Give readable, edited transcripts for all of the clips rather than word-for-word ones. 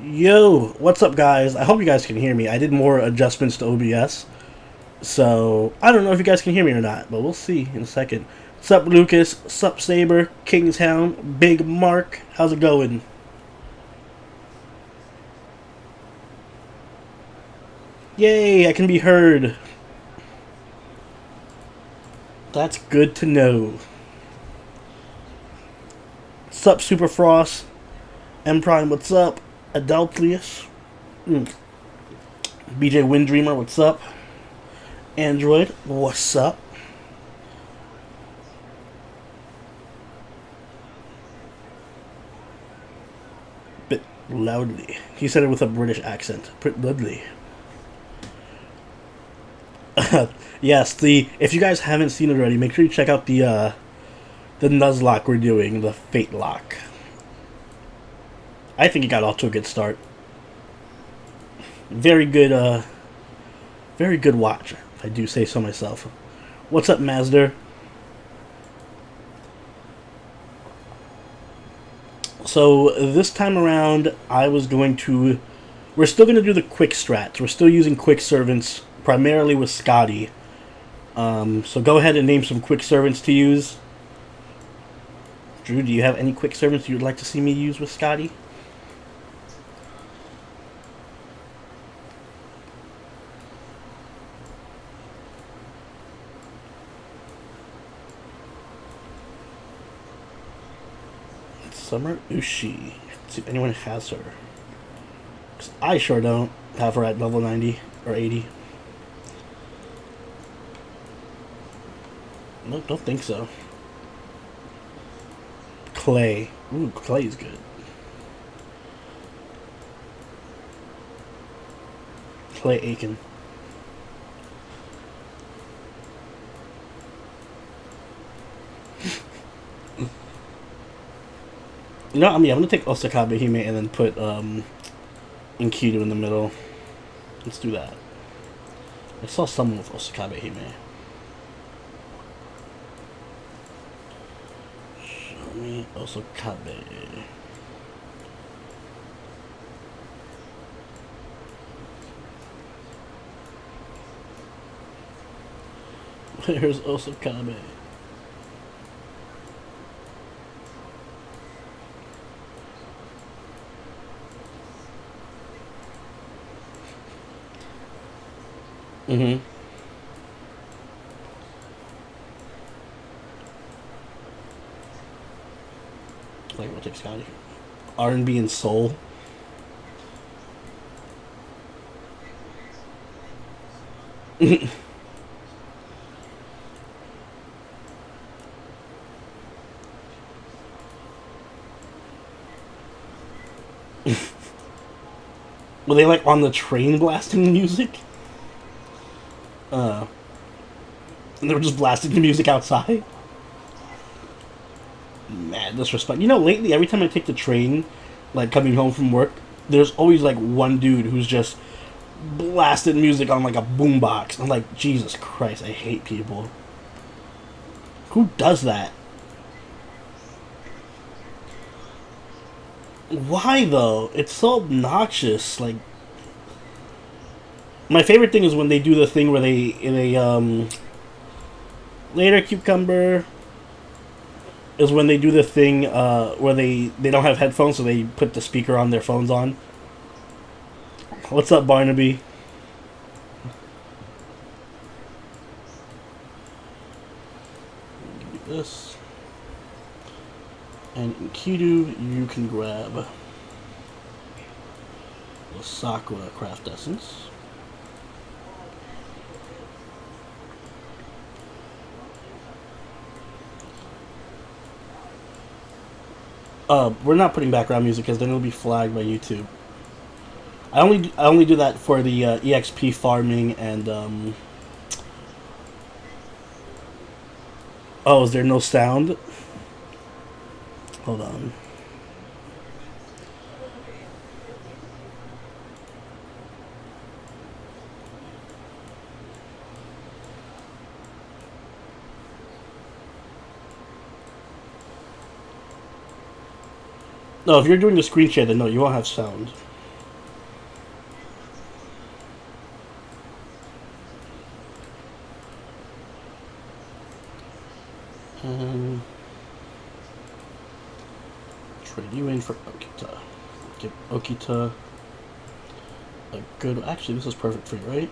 Yo, what's up, guys? I hope you guys can hear me. I did more adjustments to OBS, so I don't know if you guys can hear me or not, but we'll see in a second. What's up, Lucas? What's up, Saber? Kingstown? Big Mark? How's it going? Yay, I can be heard. That's good to know. What's up, Super Frost? M Prime, what's up? Adultlius? BJ Windreamer, what's up? Android, what's up? Bit loudly. He said it with a British accent. Bit loudly. Yes, the if you guys haven't seen it already, make sure you check out the Nuzlocke we're doing, the Fate Lock. I think it got off to a good start. Very good, very good watch, if I do say so myself. What's up, Mazda? So this time around, I was going to. We're still going to do the quick strats. We're still using quick servants, primarily with Scotty. So go ahead and name some quick servants to use. Drew, do you have any quick servants you'd like to see me use with Scotty? Summer Ushi. Let's see if anyone has her. 'Cause I sure don't have her at level 90 or 80. Nope, don't think so. Clay. Ooh, Clay is good. Clay Aiken. You know, I'm gonna take Osakabe Hime and then put Enkidu in the middle. Let's do that. I saw someone with Osakabe Hime. Show me Osakabe. Where's Osakabe? Mm-hmm. Like, we'll take Scotty. R&B and soul. Were they like on the train blasting music? Uh, and they were just blasting the music outside? Mad disrespect. You know, lately, every time I take the train, like coming home from work, there's always like one dude who's just blasting music on like a boombox. I'm like, Jesus Christ, I hate people. Who does that? Why though? It's so obnoxious. Like, my favorite thing is when they do the thing where they later cucumber is when they do the thing where they don't have headphones, so they put the speaker on their phones on. What's up, Barnaby? Give me this. And Kidu, you can grab the Sakura Craft Essence. We're not putting background music because then it'll be flagged by YouTube. I only do that for the EXP farming and oh, is there no sound? Hold on. No, if you're doing the screen share, then no, you won't have sound. trade you in for Okita. Give Okita a good... Actually, this is perfect for you, right?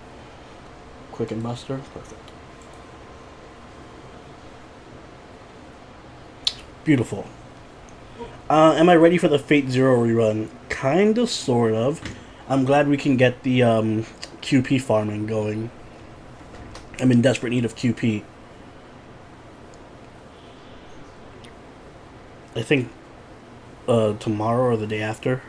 Quick and Buster. Perfect. Beautiful. Am I ready for the Fate Zero rerun? Kinda, sort of. I'm glad we can get the QP farming going. I'm in desperate need of QP. I think tomorrow or the day after.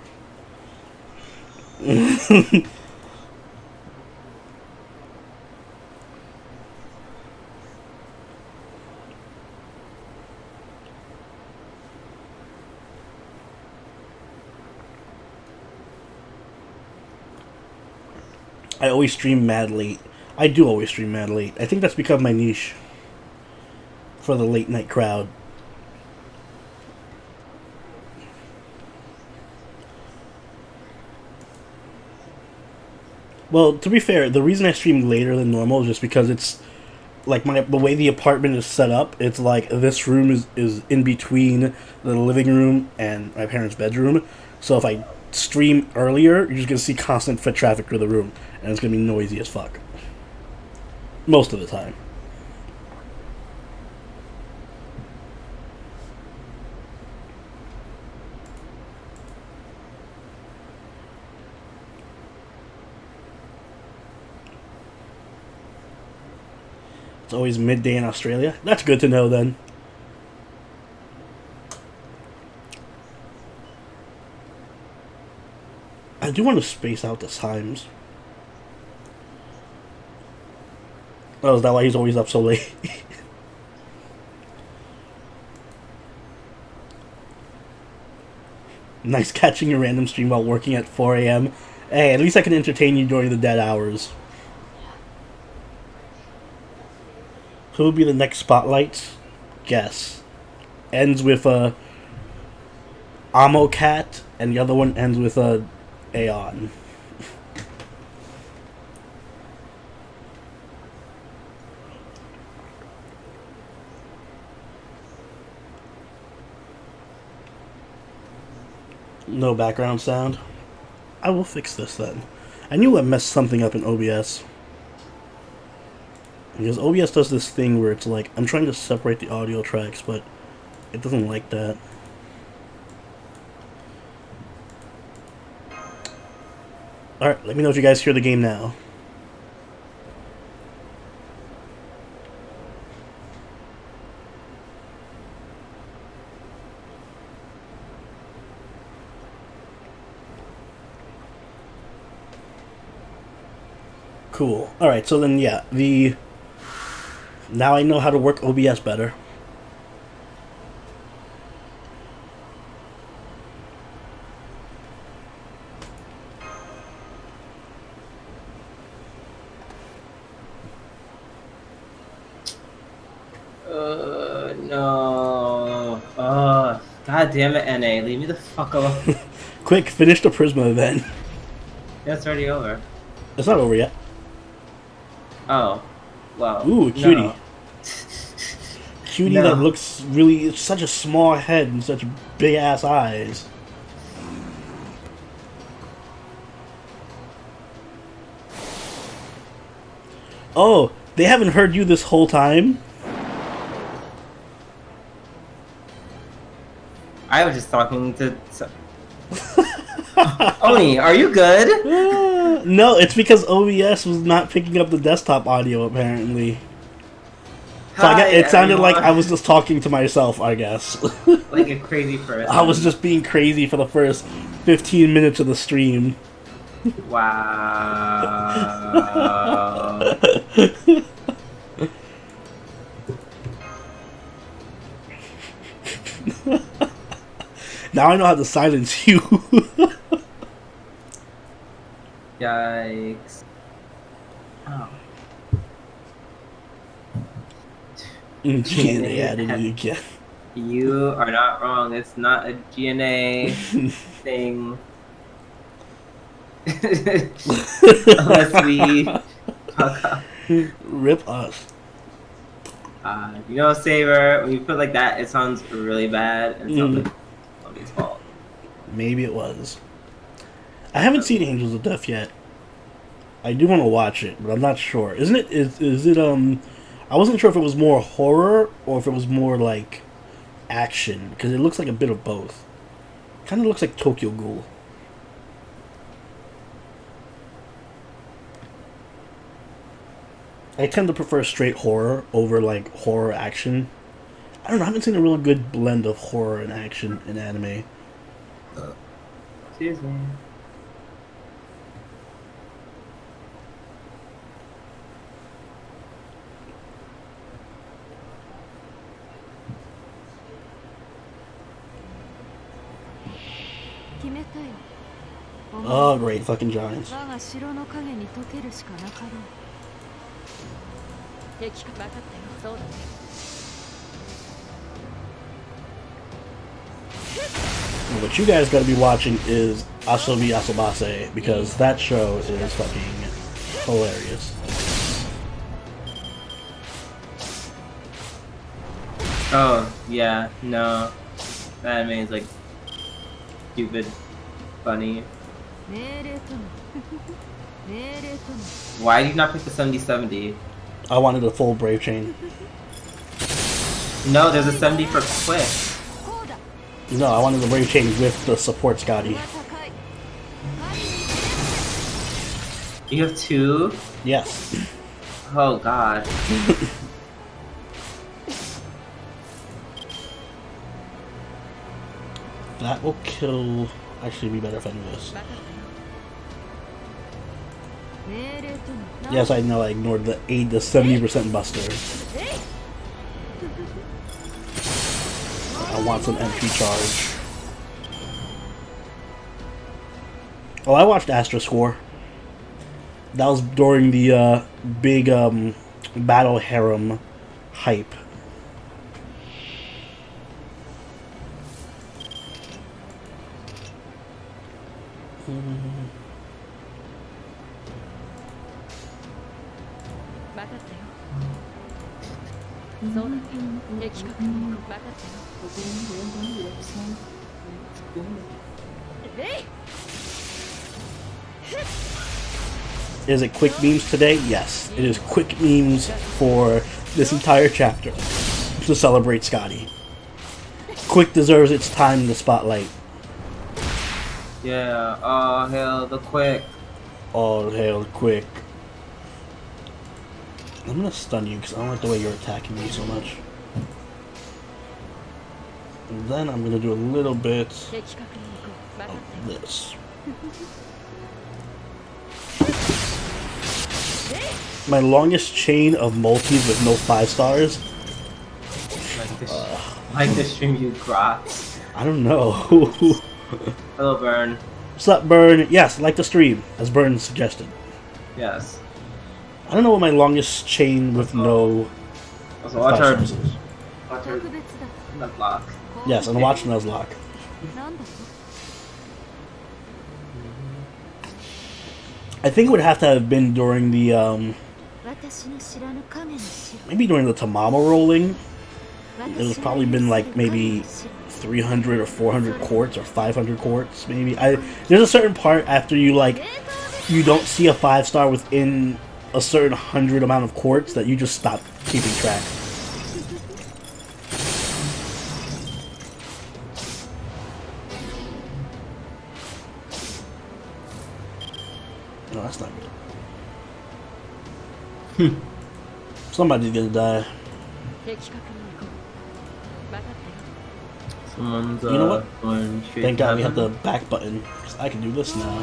I always stream mad late. I do always stream mad late. I think that's become my niche for the late night crowd. Well, to be fair, the reason I stream later than normal is just because it's like the way the apartment is set up. It's like this room is in between the living room and my parents' bedroom. So if I stream earlier, you're just gonna see constant foot traffic through the room, and it's gonna be noisy as fuck most of the time. It's always midday in Australia. That's good to know then. I do want to space out the times. Oh, is that why he's always up so late? Nice catching a random stream while working at 4 a.m. Hey, at least I can entertain you during the dead hours. Who will be the next spotlight? Guess. Ends with a Amocat, and the other one ends with a Aeon. No background sound. I will fix this then. I knew I messed something up in OBS. Because OBS does this thing where it's like, I'm trying to separate the audio tracks, but it doesn't like that. Alright, let me know if you guys hear the game now. Cool. Alright, so then yeah, now I know how to work OBS better. No. God damn it, NA. Leave me the fuck alone. Quick, finish the Prisma event. Yeah, it's already over. It's not over yet. Oh. Well. Ooh, cutie. No. Cutie No. that looks really... It's such a small head and such big ass eyes. Oh, they haven't heard you this whole time? I was just talking to... Oni, are you good? No, it's because OBS was not picking up the desktop audio, apparently. So it sounded like I was just talking to myself, I guess. Like a crazy person. I was just being crazy for the first 15 minutes of the stream. Wow. Now I know how to silence you. Yikes. Oh. GNA added it again. You are not wrong. It's not a GNA thing. Unless we fuck up. Rip us. You know, Saber, when you put like that, it sounds really bad, and it sounds like somebody's fault. Maybe it was. I haven't seen Angels of Death yet. I do want to watch it, but I'm not sure. Isn't it? Is it? I wasn't sure if it was more horror or if it was more like action because it looks like a bit of both. Kind of looks like Tokyo Ghoul. I tend to prefer straight horror over like horror action. I don't know. I haven't seen a real good blend of horror and action in anime. Excuse me. Oh, great fucking giants. What you guys gotta be watching is Asobi Asobase because that show is fucking hilarious. Oh, yeah, no. That anime is like stupid, funny. Why did you not pick the 70-70? I wanted a full Brave Chain. No, there's a 70 for quick. No, I wanted the Brave Chain with the support Scotty. You have two? Yes. Oh god. That will kill... Actually, it'd be better if I do this. Yes, I know I ignored the 70% buster. I want some MP charge. Oh, I watched Astra Score. That was during the big Battle Harem hype. Is it quick memes today? Yes. It is quick memes for this entire chapter to celebrate Scotty. Quick deserves its time in the spotlight. Yeah, oh hell, the quick. All hail quick. I'm gonna stun you because I don't like the way you're attacking me so much. And then I'm gonna do a little bit of this. My longest chain of multis with no 5 stars. Like the stream you grots. I don't know. Hello, Burn. What's up, Burn? Yes, like the stream, as Burn suggested. Yes. I don't know what my longest chain with no Also, watch 5 our stars is. Nuzlocke. Yes, and watch Nuzlocke. I think it would have to have been during the, maybe during the Tamama rolling. It was probably been like maybe 300 or 400 quartz or 500 quartz, maybe. There's a certain part after you, like, you don't see a 5-star within a certain 100 amount of quartz that you just stop keeping track. No, that's not good. Somebody's gonna die. Someone's You know what? going straight Thank to God we have heaven. the back button, because I can do this now.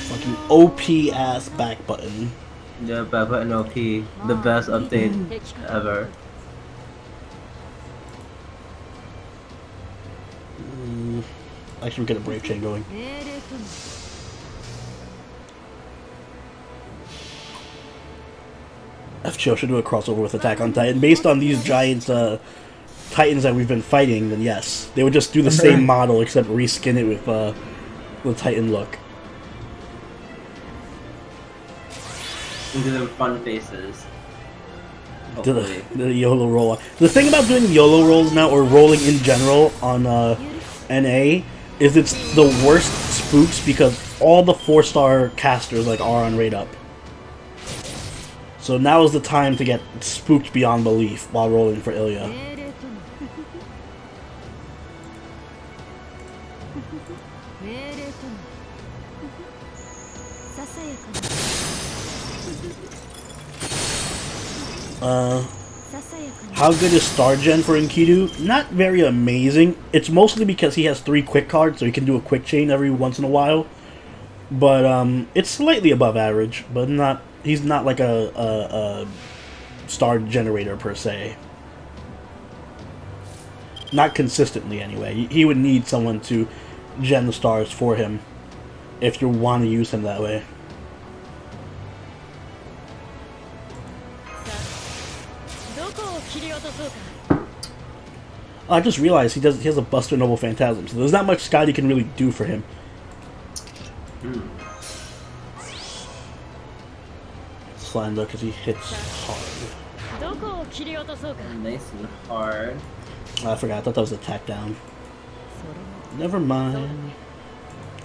Fucking OP ass back button. Yeah, back button OP. The best update ever. Actually, we get a Brave Chain going. FCO should do a crossover with Attack on Titan. Based on these giant Titans that we've been fighting, then yes. They would just do the same model except reskin it with the Titan look. And do them fun faces. Do Hopefully. the YOLO roll. The thing about doing YOLO rolls now, or rolling in general on NA, is it's the worst spooks because all the 4-star casters like are on rate up. So now is the time to get spooked beyond belief while rolling for Ilya. How good is Star Gen for Enkidu? Not very amazing. It's mostly because he has 3 quick cards, so he can do a quick chain every once in a while. But it's slightly above average, but not. He's not like a star generator per se. Not consistently, anyway. He would need someone to gen the stars for him if you want to use him that way. I just realized he has a Buster Noble Phantasm, so there's not much Scotty can really do for him. Slender because he hits hard. Nice and hard. I forgot. I thought that was attack down. Never mind.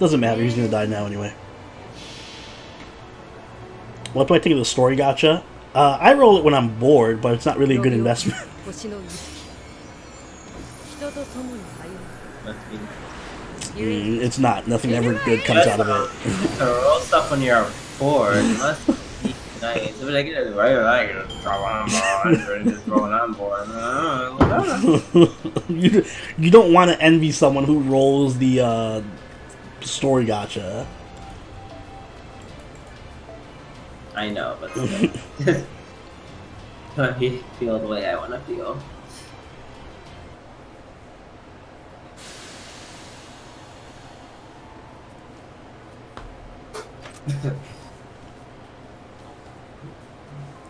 Doesn't matter. He's gonna die now anyway. What do I think of the story gacha? I roll it when I'm bored, but it's not really a good investment. It's not. Nothing ever good comes out of it. Roll stuff when you're bored. Must be nice. But I get it right. Just rolling on board. You don't want to envy someone who rolls the story gacha. I know, but I feel the way I want to feel.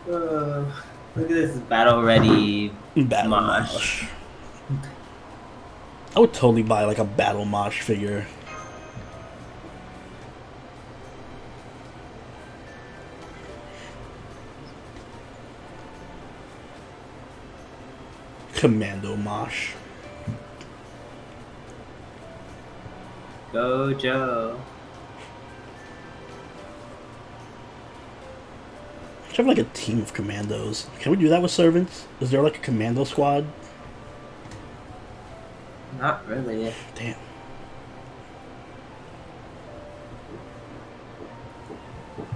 Look at this battle ready mosh. I would totally buy like a battle mosh figure. Commando mosh. Go Joe. I should have like a team of commandos. Can we do that with servants? Is there like a commando squad? Not really. Damn.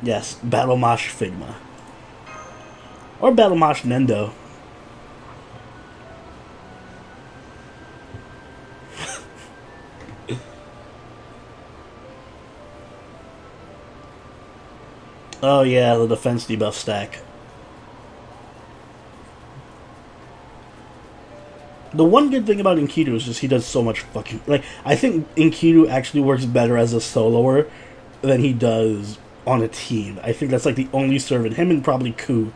Yes, Battle Mosh Figma. Or Battle Mosh Nendo. Oh yeah, the defense debuff stack. The one good thing about Enkidu is just he does so much fucking... Like, I think Enkidu actually works better as a soloer than he does on a team. I think that's like the only servant, him and probably Ku,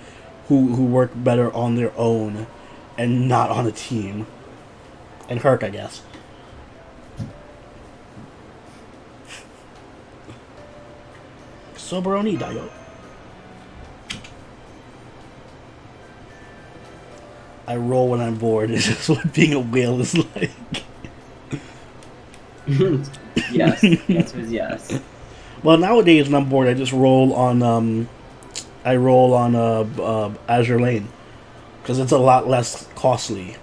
who work better on their own and not on a team. And Herc, I guess. Soberoni Dayo. I roll when I'm bored. It's just what being a whale is like. Yes, the answer is yes. Well, nowadays when I'm bored, I just roll on Azure Lane because it's a lot less costly.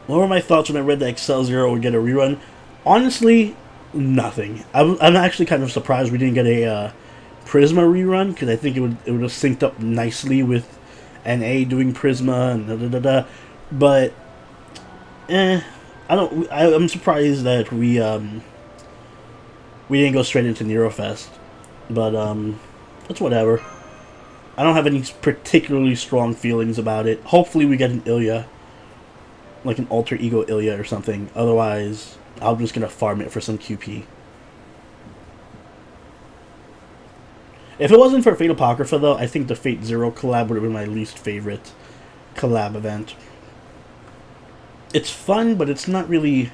What were my thoughts when I read that Excel Zero would get a rerun? Honestly, nothing. I'm actually kind of surprised we didn't get a Prisma rerun because I think it would have synced up nicely with NA doing Prisma and But I'm surprised that we didn't go straight into Neurofest. But that's whatever. I don't have any particularly strong feelings about it. Hopefully we get an Ilya, like an alter ego Ilya or something. Otherwise, I'm just gonna farm it for some QP. If it wasn't for Fate Apocrypha, though, I think the Fate Zero collab would have been my least favorite collab event. It's fun, but it's not really...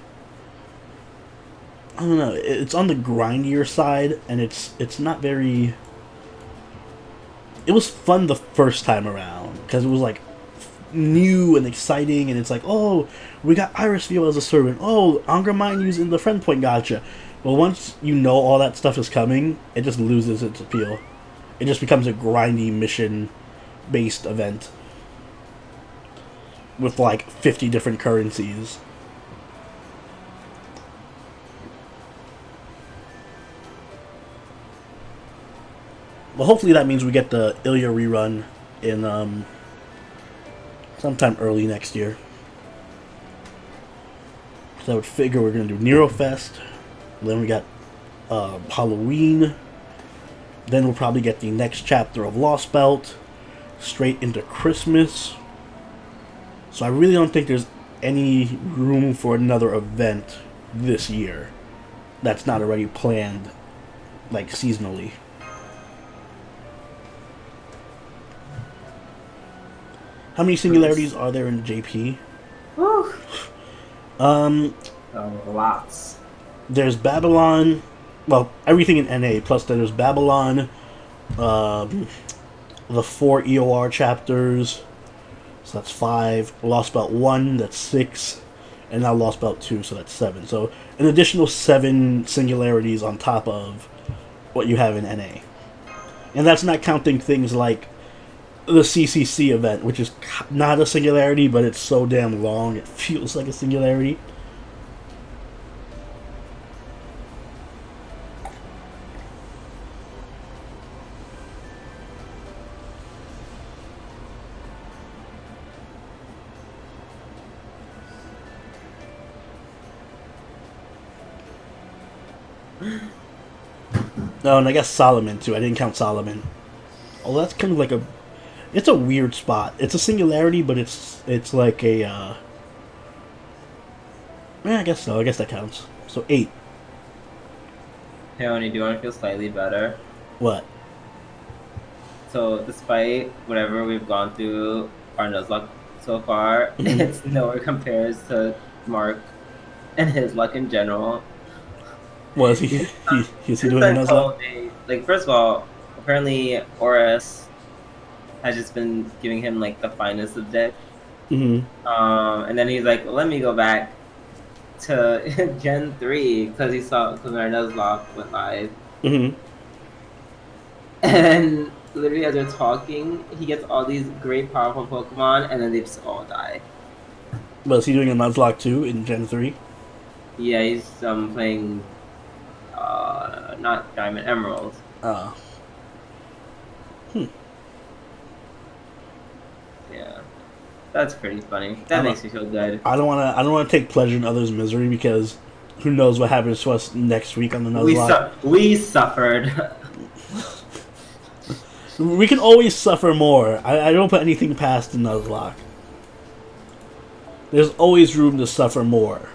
I don't know. It's on the grindier side, and it's not very... It was fun the first time around, because it was like new and exciting, and it's like, oh, we got Iris View as a servant. Oh, Angermine using the friend point gotcha. But once you know all that stuff is coming, it just loses its appeal. It just becomes a grindy mission-based event with like 50 different currencies. Well, hopefully that means we get the Ilya rerun in sometime early next year. So I would figure we're going to do Nero Fest. Then we got Halloween. Then we'll probably get the next chapter of Lost Belt. Straight into Christmas. So I really don't think there's any room for another event this year that's not already planned, like, seasonally. How many singularities are there in JP? Whew. Lots. There's Babylon, well, everything in NA, plus there's Babylon, the 4 EOR chapters, so that's 5, Lost Belt 1, that's 6, and now Lost Belt 2, so that's 7. So an additional 7 singularities on top of what you have in NA. And that's not counting things like the CCC event, which is not a singularity, but it's so damn long, it feels like a singularity. Oh, and I guess Solomon, too. I didn't count Solomon. Oh, that's kind of like a... It's a weird spot. It's a singularity, but it's like a... Yeah, I guess so. I guess that counts. So, 8. Hey, Oni, do you want to feel slightly better? What? So, despite whatever we've gone through, our Nuzlocke so far, it's nowhere compares to Mark and his luck in general. Was he? Is he doing a Nuzlocke? Like, first of all, apparently Oris has just been giving him like the finest of dick. And then he's like, let me go back to Gen 3 because our Nuzlocke went live. And literally as they're talking, he gets all these great powerful Pokemon and then they just all die. Was he doing a Nuzlocke too in Gen 3? Yeah, he's playing not Diamond, Emerald. Yeah, that's pretty funny. That makes me feel good. I don't wanna take pleasure in others' misery because who knows what happens to us next week on the Nuzlocke. We suffered. We can always suffer more. I don't put anything past the Nuzlocke. There's always room to suffer more.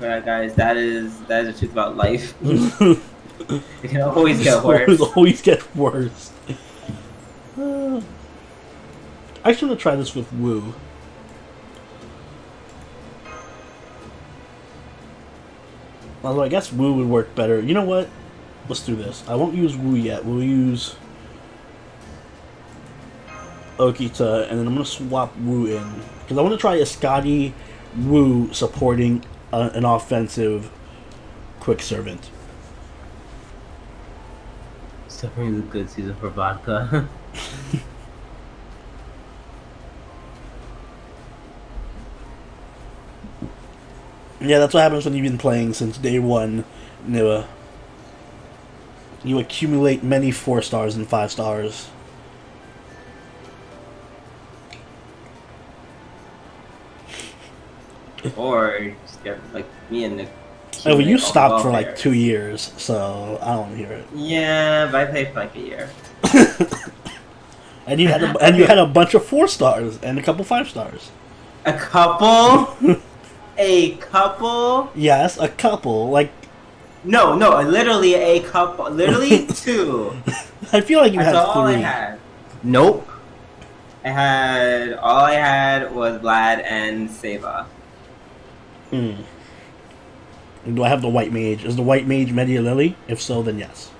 Yeah, guys, that is the truth about life. It can always get worse. It always get worse. I actually want to try this with Woo. Although I guess Woo would work better. You know what? Let's do this. I won't use Woo yet. We'll use Okita, and then I'm going to swap Woo in. Because I want to try a Scotty Woo supporting an offensive Quick Servant. Suffering is a good season for vodka. Yeah, that's what happens when you've been playing since day one, Niwa. You accumulate many 4 stars and 5 stars. Or just get like me and Nick. Oh, well, you stopped for like 2 years, so I don't hear it. Yeah, but I played for like a year. And you had a bunch of 4 stars and a couple 5 stars. A couple? A couple? Yes, a couple. Like no, literally a couple. Literally 2. I feel like you had 3. All I had. Nope. All I had was Vlad and Seva. Do I have the White Mage? Is the White Mage Media Lily? If so, then yes.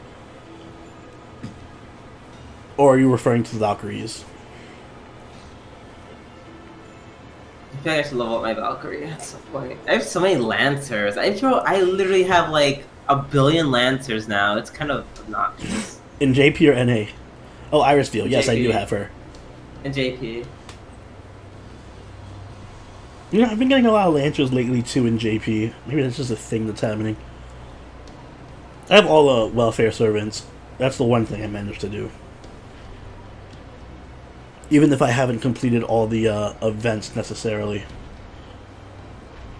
Or are you referring to the Valkyries? feel like I should level up my Valkyrie at some point. I have so many Lancers. I literally have like a billion Lancers now. It's kind of obnoxious. In JP or NA? Oh, Iris Field. Yes, JP. I do have her. In JP. You know, I've been getting a lot of Lancers lately too in JP. Maybe that's just a thing that's happening. I have all the welfare servants. That's the one thing I managed to do. Even if I haven't completed all the events necessarily.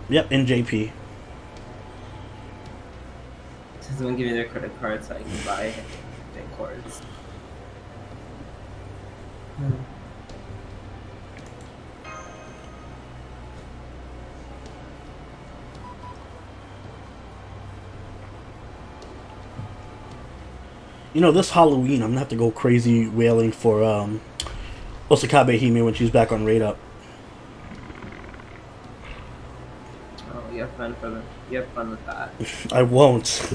Yep, in JP. Does someone give me their credit card so I can buy bank cords? You know, this Halloween, I'm gonna have to go crazy wailing for Osakabe Hime when she's back on Raid Up. Oh, you have fun with that. I won't.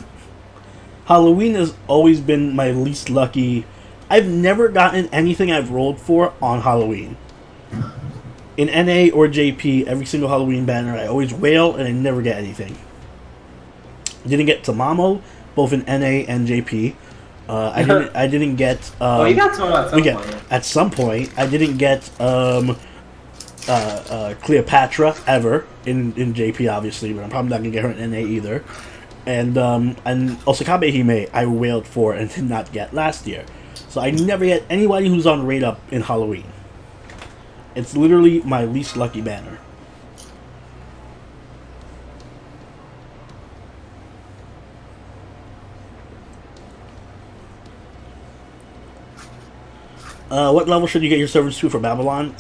Halloween has always been my least lucky. I've never gotten anything I've rolled for on Halloween. In NA or JP, every single Halloween banner, I always wail and I never get anything. Didn't get Tamamo, both in NA and JP. I didn't get. Oh, you got Tamamo at some point. At some point, I didn't get Cleopatra ever in JP, obviously, but I'm probably not gonna get her in NA either. And Osakabe Hime, I wailed for and did not get last year. So I never get anybody who's on Raid Up in Halloween. It's literally my least lucky banner. What level should you get your servants to for Babylon?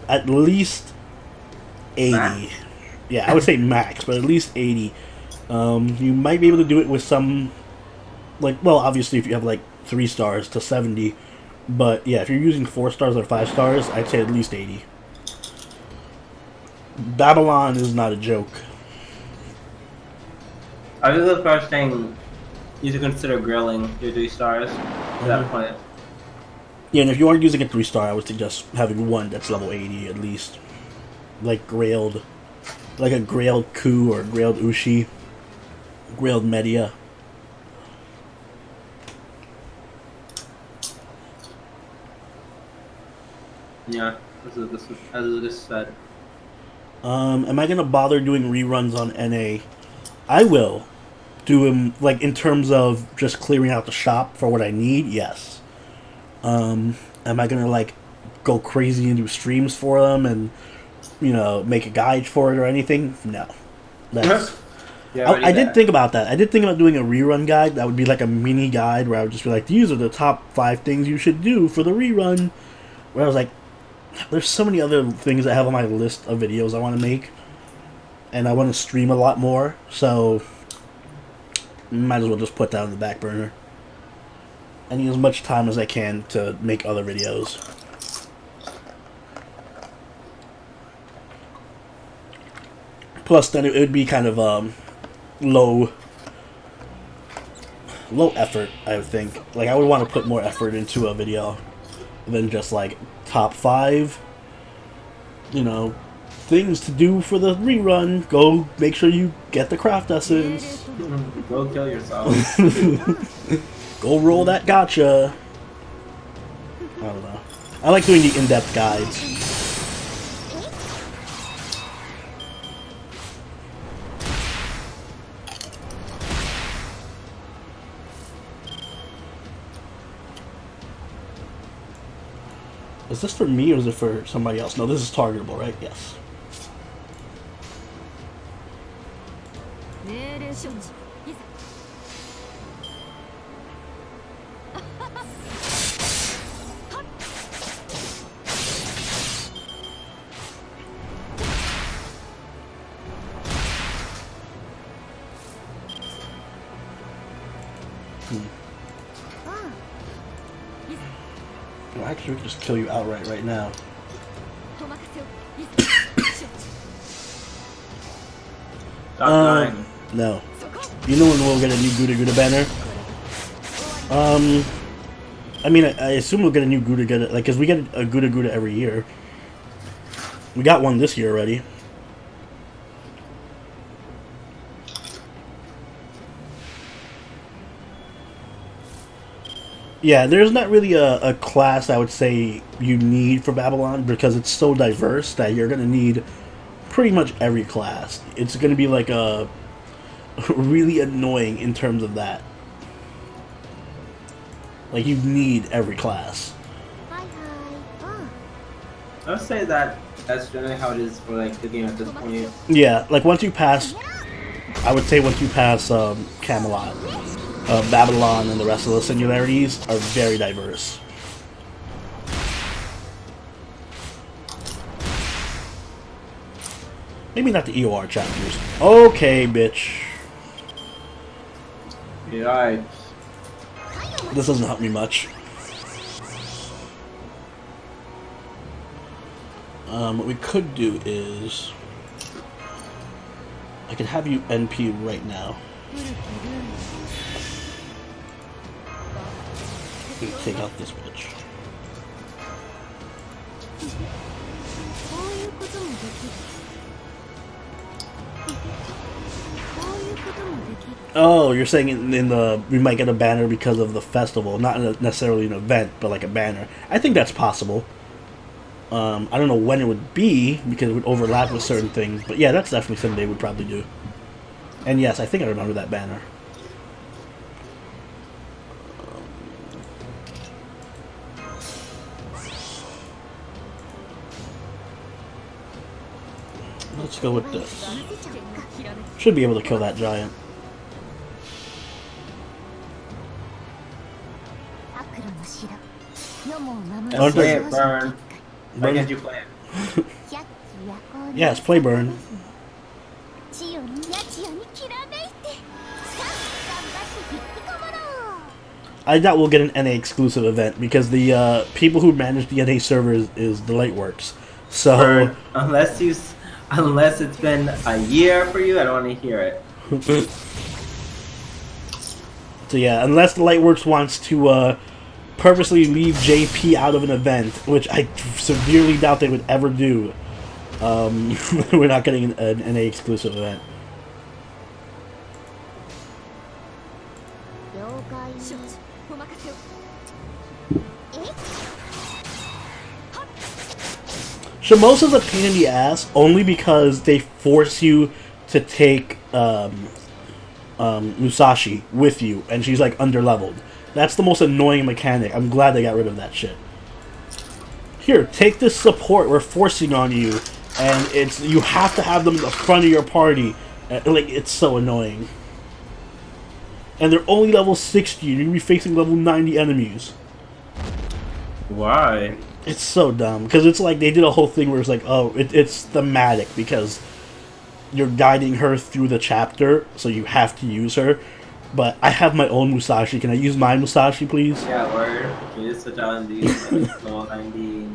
At least 80. Max? Yeah, I would say max, but at least 80. You might be able to do it with some, like, well, obviously if you have like 3 stars to 70. But yeah, if you're using 4 stars or 5 stars, I'd say at least 80. Babylon is not a joke. I think the first thing you should consider grilling your 3 stars at that point. Yeah, and if you are using a 3-star, I would suggest having one that's level 80 at least. Like grailed, like a grailed Ku or grailed Ushi, grailed Media. Yeah, as I just said. Am I gonna bother doing reruns on NA? I will do them, like, in terms of just clearing out the shop for what I need. Yes. Am I gonna like go crazy and do streams for them and, you know, make a guide for it or anything? No. That's. Yeah, I did think about that. I did think about doing a rerun guide. That would be like a mini guide where I would just be like, these are the top 5 things you should do for the rerun. Where I was like, there's so many other things I have on my list of videos I want to make, and I want to stream a lot more, so might as well just put that on the back burner. I need as much time as I can to make other videos. Plus, then it would be kind of low effort, I would think. Like, I would want to put more effort into a video than just like top 5, you know, things to do for the rerun. Go make sure you get the craft essence. Go kill yourself. Go roll that gacha. I don't know. I like doing the in-depth guides. Is this for me or is it for somebody else? No, this is targetable, right? Yes. Well, actually, we can just kill you outright right now. No. You know when we'll get a new Gouda Gouda banner? I mean, I assume we'll get a new Gouda Gouda, like, because we get a Gouda Gouda every year. We got one this year already. Yeah, there's not really a class I would say you need for Babylon because it's so diverse that you're going to need pretty much every class. It's going to be like a really annoying in terms of that. Like, you need every class. I would say that that's generally how it is for like the game at this point. Yeah, like once you pass, I would say once you pass Camelot, Babylon and the rest of the singularities are very diverse. Maybe not the EOR chapters. Okay, bitch. Yeah. This doesn't help me much. What we could do is I could have you NP right now. Take out this bitch. Oh, you're saying in the we might get a banner because of the festival, not necessarily an event, but like a banner. I think that's possible. I don't know when it would be because it would overlap with certain things, but yeah, that's definitely something they would probably do. And yes, I think I remember that banner. Let's go with this. Should be able to kill that giant. Play it, Burn. Why can't you play it? Yes, play Burn. I doubt we'll get an NA exclusive event because the people who manage the NA servers is the Lightworks. So Burn. Unless it's been a year for you, I don't want to hear it. So yeah, unless the Lightworks wants to purposely leave JP out of an event, which I severely doubt they would ever do, we're not getting an NA exclusive event. Shimosa's a pain in the ass only because they force you to take Musashi with you, and she's like underleveled. That's the most annoying mechanic. I'm glad they got rid of that shit. Here, take this support we're forcing on you, and it's you have to have them in the front of your party. Like, it's so annoying. And they're only level 60, and you're gonna be facing level 90 enemies. Why? It's so dumb, because it's like they did a whole thing where it's like, oh, it's thematic, because you're guiding her through the chapter, so you have to use her. But I have my own Musashi. Can I use my Musashi, please? Yeah, word. Can you just switch out and do level 90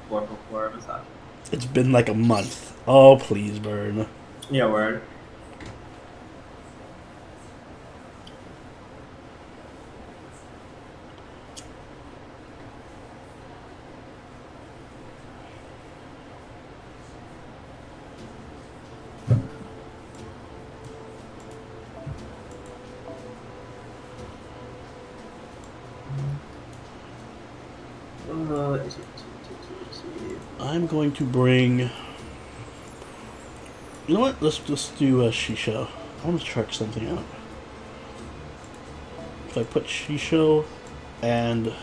444 Musashi? It's been like a month. Oh, please, Burn. Yeah, word. I'm going to bring... You know what? Let's just do a Shisho. I want to check something out. If I put Shisho and... you...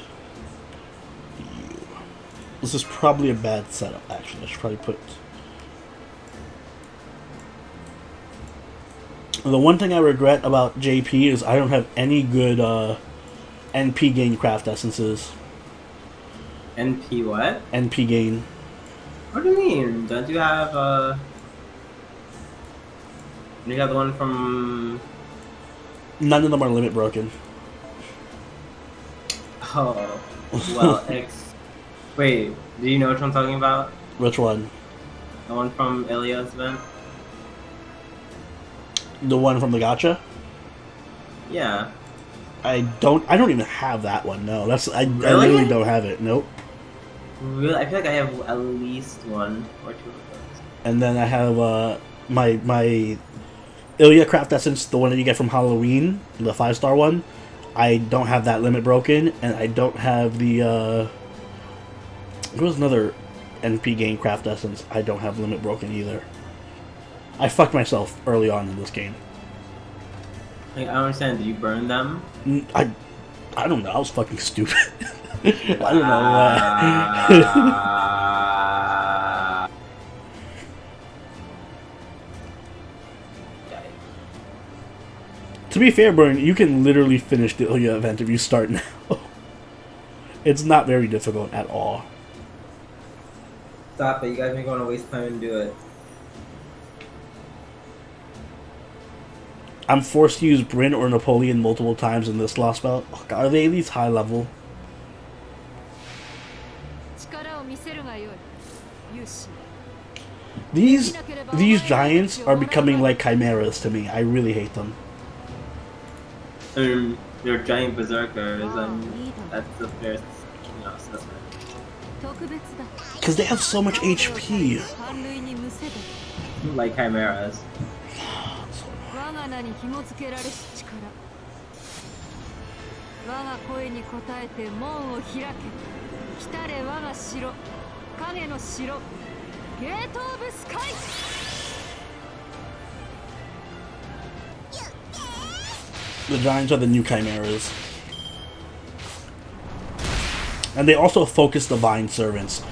This is probably a bad setup, actually. I should probably put... The one thing I regret about JP is I don't have any good NP gain craft essences. NP what? NP gain. What do you mean? Don't you have you got the one from... None of them are limit broken. Oh, well, Wait, do you know which one I'm talking about? Which one? The one from Ilya's event? The one from the gacha? Yeah. I don't even have that one. No, I Really? literally don't have it. Nope. Really? I feel like I have at least one or two of them. And then I have my Ilya craft essence, the one that you get from Halloween, the 5-star one. I don't have that limit broken, and I don't have the there was another NP game craft essence. I don't have limit broken either. I fucked myself early on in this game. Like, I don't understand. Did you burn them? I don't know. I was fucking stupid. I don't know why. To be fair, Burn, you can literally finish the Ilya event if you start now. It's not very difficult at all. Stop it. You guys make me want to waste time and do it. I'm forced to use Bryn or Napoleon multiple times in this lost spell. Oh, God, are they at least high level? These giants are becoming like chimeras to me. I really hate them. They're giant berserkers, and that's the first, assessment. Because they have so much HP. Like chimeras. The giants are the new chimeras. And they also focus divine servants.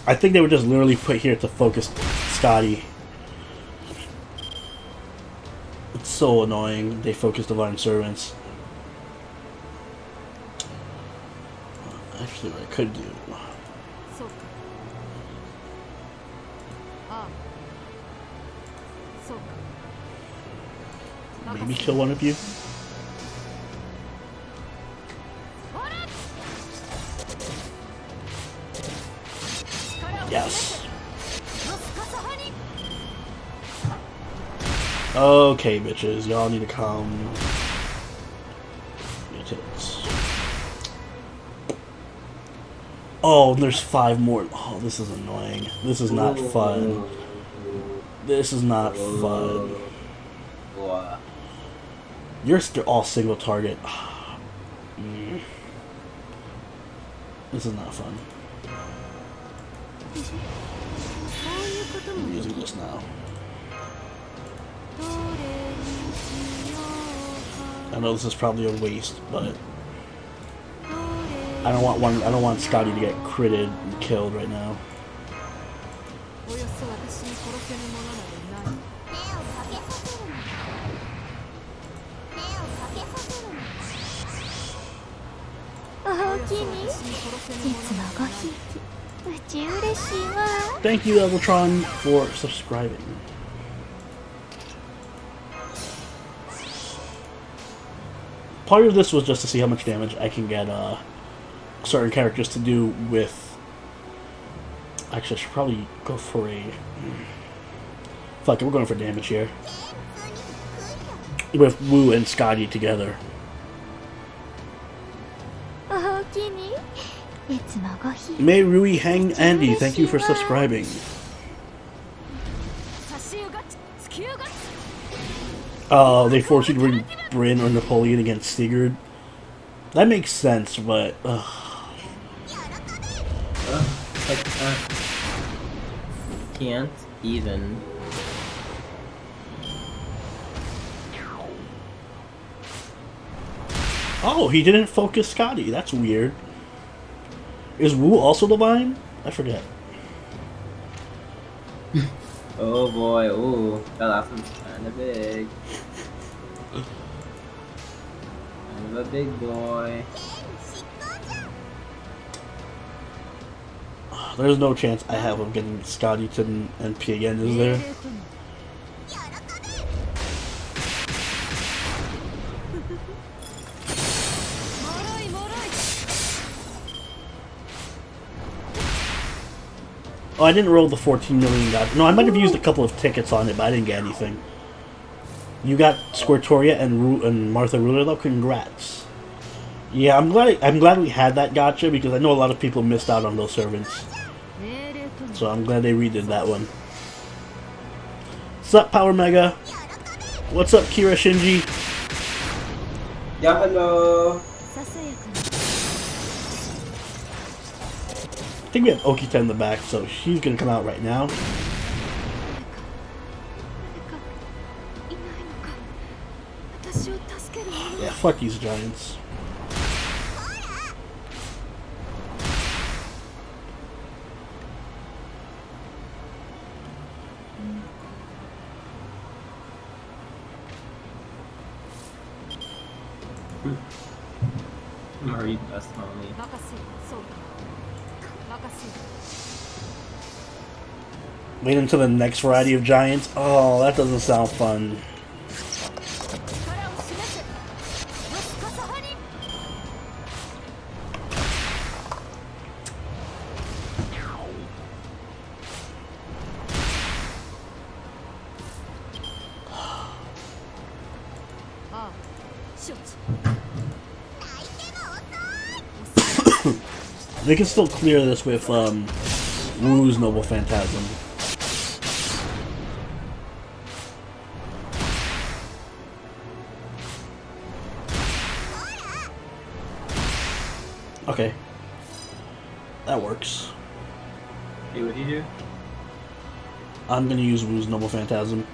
I think they were just literally put here to focus Scotty. It's so annoying. They focus divine servants. Actually, what I could do. Maybe kill one of you. Yes. Okay, bitches, y'all need to come. Your tits. Oh, there's 5 more. Oh, this is annoying. This is not fun. This is not fun. You're all single target. This is not fun. I'm using this now. I know this is probably a waste, but I don't want Scotty to get critted and killed right now. Thank you, Eveltron, for subscribing. Part of this was just to see how much damage I can get certain characters to do with... Actually, I should probably go for a... Fuck it, we're going for damage here. With Wu and Scotty together. May Rui Hang Andy, thank you for subscribing. Oh, they force you to bring Bryn or Napoleon against Sigurd. That makes sense, but... Can't even. Oh, he didn't focus Scotty. That's weird. Is Wu also divine? I forget. Oh boy, ooh, that last one's kinda big. Kind of a big boy. There's no chance I have of getting Scotty to NP again, is there? Oh, I didn't roll the 14 million god. No, I might have used a couple of tickets on it, but I didn't get anything. You got Squirtoria and Martha Ruler though. Congrats. Yeah, I'm glad we had that gotcha because I know a lot of people missed out on those servants. So I'm glad they redid that one. What's up, Power Mega? What's up, Kira Shinji? Yeah, hello. I think we have Okita in the back, so she's gonna come out right now. Yeah, fuck these giants. Marie best homie. Wait until the next variety of giants. Oh, that doesn't sound fun. They can still clear this with Wu's Noble Phantasm. Okay. That works. Hey, what do you do? I'm gonna use Wu's Noble Phantasm.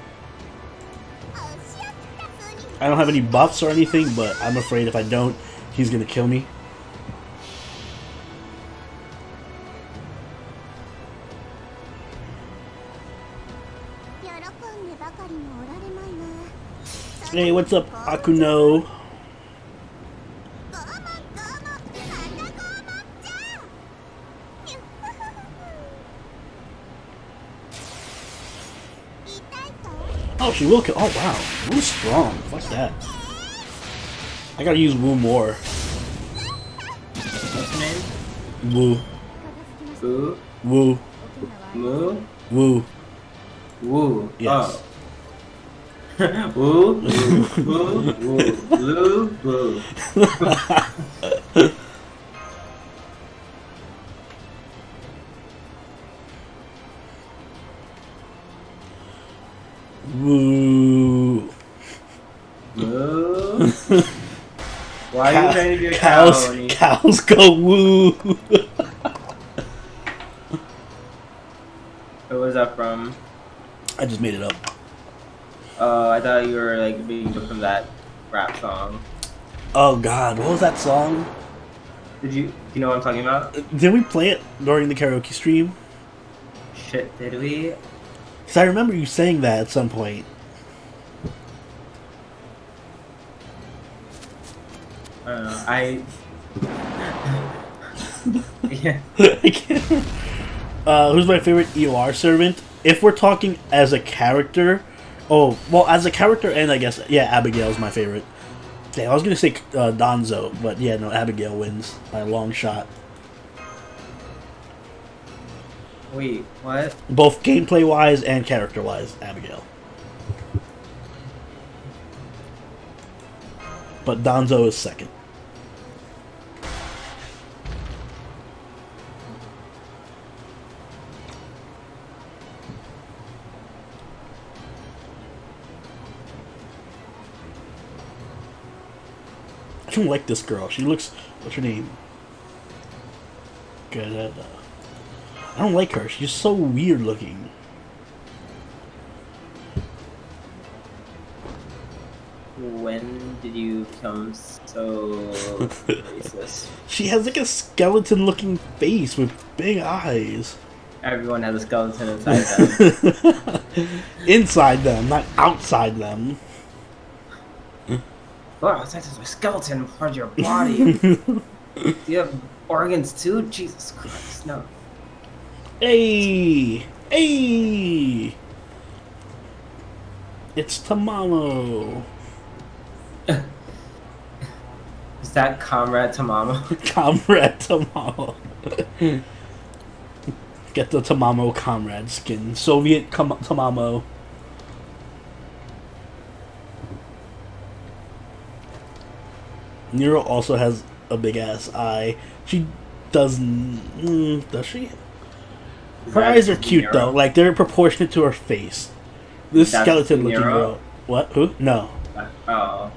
I don't have any buffs or anything, but I'm afraid if I don't, he's gonna kill me. Hey, what's up, Akuno? Oh, she will kill. Oh, wow. Wu's strong. Fuck that. I gotta use Wu more. What's your name? Wu. Wu? Wu. Moo? Wu. Wu. Yes. Oh. Woo, woo, woo, woo, woo, woo. Woo. Woo. Why are you trying to be a cow? Cows go woo. Where was that from? I just made it up. I thought you were like being from that rap song. Oh God, what was that song? Do you know what I'm talking about? Did we play it during the karaoke stream? Shit, did we? Because I remember you saying that at some point. I don't know. Yeah. I can't. Who's my favorite EOR servant? If we're talking as a character, oh well, as a character, and I guess yeah, Abigail's my favorite. Damn, I was gonna say Donzo, but yeah, no, Abigail wins by a long shot. Wait, what? Both gameplay wise and character wise, Abigail. But Donzo is second. I don't like this girl. She looks... What's her name? Good. I don't like her. She's so weird looking. When did you become so racist? She has like a skeleton looking face with big eyes. Everyone has a skeleton inside them. Inside them, not outside them. Oh, that's just a skeleton part of your body. Do you have organs too? Jesus Christ, no. Hey! Hey! It's Tamamo. Is that Comrade Tamamo? Comrade Tamamo. Get the Tamamo Comrade skin. Soviet Tamamo. Nero also has a big ass eye. She doesn't. Does she? Her eyes are cute though. Like they're proportionate to her face. This That's skeleton-looking Nero? girl. What? Who? No. Oh.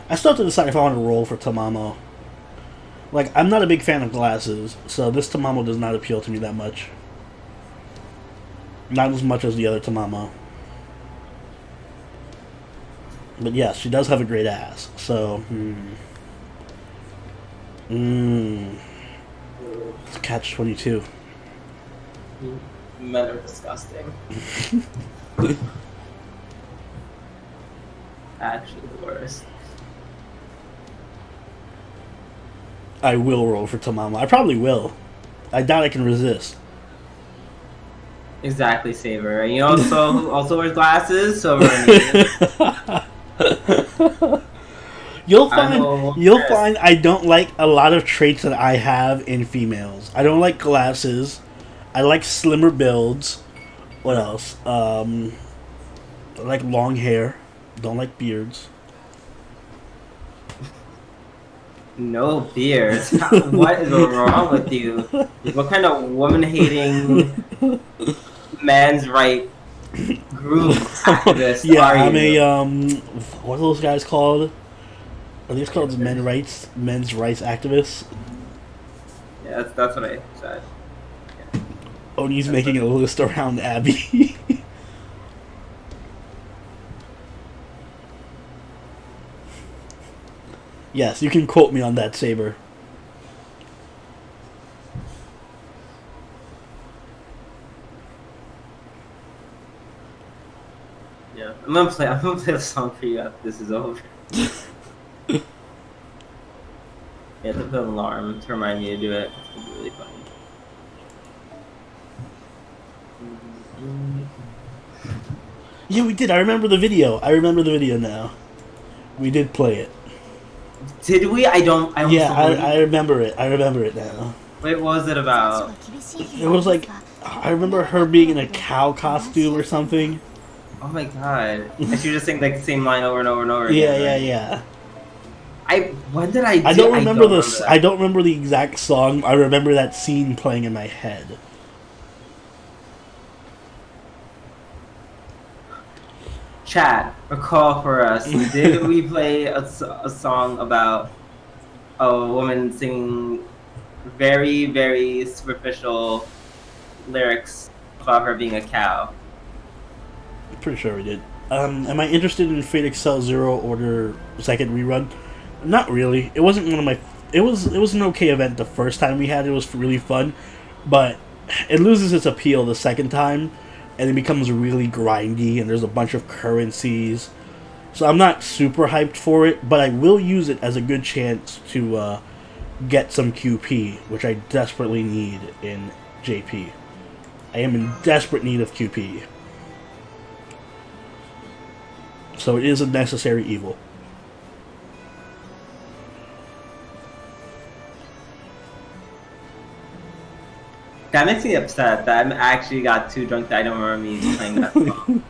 I still have to decide if I want to roll for Tamamo. Like, I'm not a big fan of glasses, so this Tamamo does not appeal to me that much. Not as much as the other Tamamo. But yes, she does have a great ass, so... It's catch-22. Men are disgusting. Actually, the worst. I will roll for Tamamo. I probably will. I doubt I can resist. Exactly, Saber. You also who also wears glasses, so You'll find I don't like a lot of traits that I have in females. I don't like glasses. I like slimmer builds. What else? I like long hair. Don't like beards. No beards. What is wrong with you? What kind of woman-hating man's right group activist are you? I'm a what are those guys called? Are these called men's rights activists? Yeah, that's what I said. Yeah. Oni's making a list around Abby. Yes, you can quote me on that, Saber. Yeah, I'm gonna play a song for you after this is over. You have to put an alarm to remind me to do it. It's gonna be really funny. Yeah, we did. I remember the video. Now. We did play it. Did we? I remember it. I remember it now. Wait, what was it about? It was like, I remember her being in a cow costume or something. Oh my god. And she just sang like the same line over and over and over again. Yeah. When did I do I don't remember I don't remember the exact song. I remember that scene playing in my head. Chat, recall for us. Did we play a song about a woman singing very, very superficial lyrics about her being a cow? I'm pretty sure we did. Am I interested in Fate Excel Zero Order second rerun? Not really. It wasn't one of my... It was an okay event the first time we had it. It was really fun. But it loses its appeal the second time. And it becomes really grindy. And there's a bunch of currencies. So I'm not super hyped for it. But I will use it as a good chance to get some QP. Which I desperately need in JP. I am in desperate need of QP. So it is a necessary evil. That makes me upset that I actually got too drunk that I don't remember me playing that song.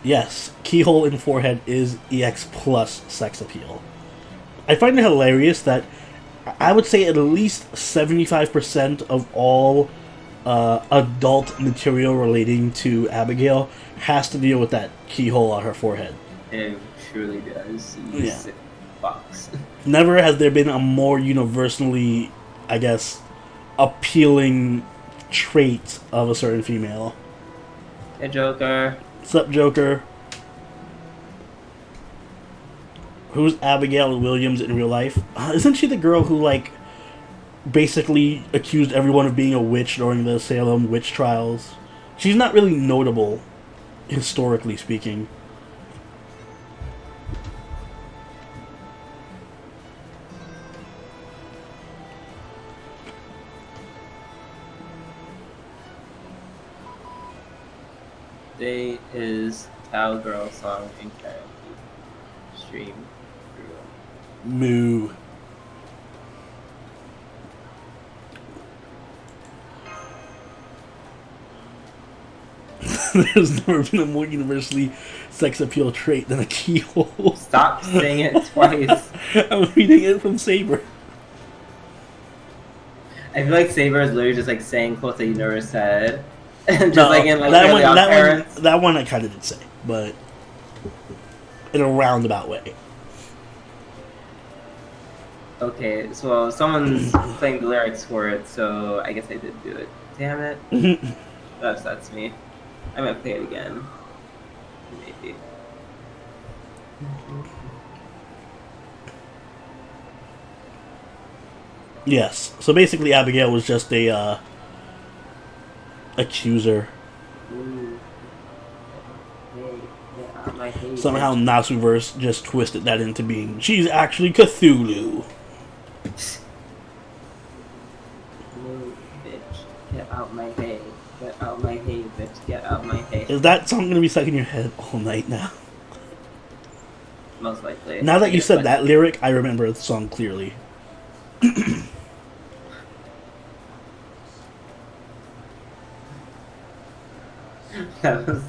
Yes, keyhole in forehead is EX plus sex appeal. I find it hilarious that I would say at least 75% of all adult material relating to Abigail has to deal with that keyhole on her forehead. It truly does. You sick fucks. Never has there been a more universally, I guess, appealing trait of a certain female. Hey, Joker. What's up, Joker? Who's Abigail Williams in real life? Isn't she the girl who, like, basically accused everyone of being a witch during the Salem witch trials? She's not really notable, historically speaking. Today is Cowgirl song in karaoke. Stream through. Moo. There's never been a more universally sex appeal trait than a keyhole. Stop saying it twice. I'm reading it from Saber. I feel like Saber is literally just like saying quotes that you never said, and just like No, in like Fairly Odd Parents. that one I kind of did say, but in a roundabout way. Okay, so someone's playing the lyrics for it, so I guess I did do it. Damn it, that upsets me. I might play it again, maybe. Yes. So basically, Abigail was just a accuser. Ooh. Hey, Somehow Nasuverse just twisted that into being she's actually Cthulhu. Bitch, get out my hay. Get out my hay, bitch. Get out my hay. Is that song gonna be stuck in your head all night now? Most likely. Now that you said that lyric, I remember the song clearly. That was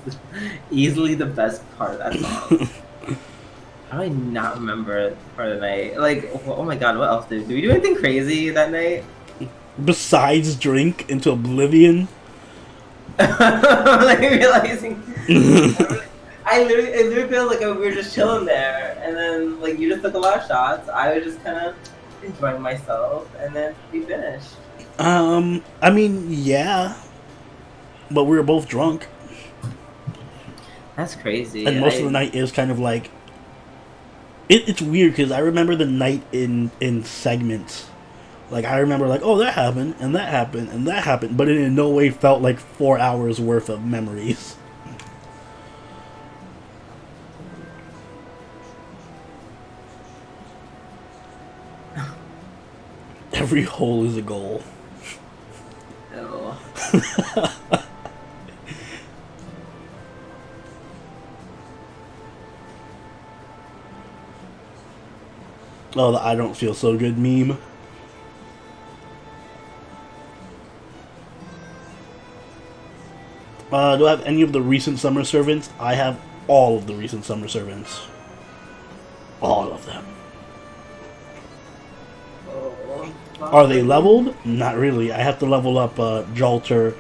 easily the best part of that song. How do I not remember part of the night? Like, oh my god, what else did we do? Anything crazy that night? Besides drink into oblivion? Like, realizing... I literally feel like we were just chilling there, and then, like, you just took a lot of shots. I was just kind of enjoying myself, and then we finished. I mean, yeah. But we were both drunk. That's crazy. And most of the night is kind of like... It's weird, because I remember the night in segments. Like, I remember, like, oh, that happened, and that happened, and that happened. But it in no way felt like 4 hours worth of memories. Every hole is a goal. Ew. Oh, the I don't feel so good meme. Do I have any of the recent Summer Servants? I have all of the recent Summer Servants. All of them. Are they leveled? Not really. I have to level up Jalter,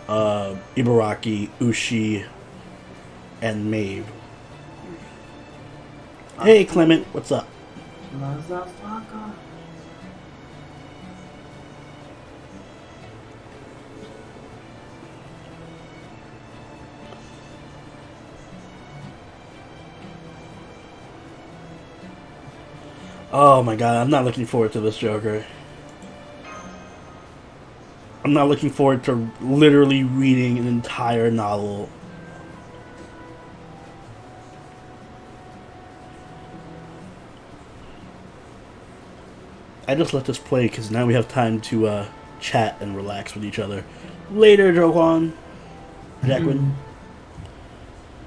Ibaraki, Ushi, and Maeve. Hey, Clement, what's up? Motherfucker. Oh my god, I'm not looking forward to this Joker. I'm not looking forward to literally reading an entire novel. I just let this play because now we have time to chat and relax with each other. Later, Johan. Jacqueline.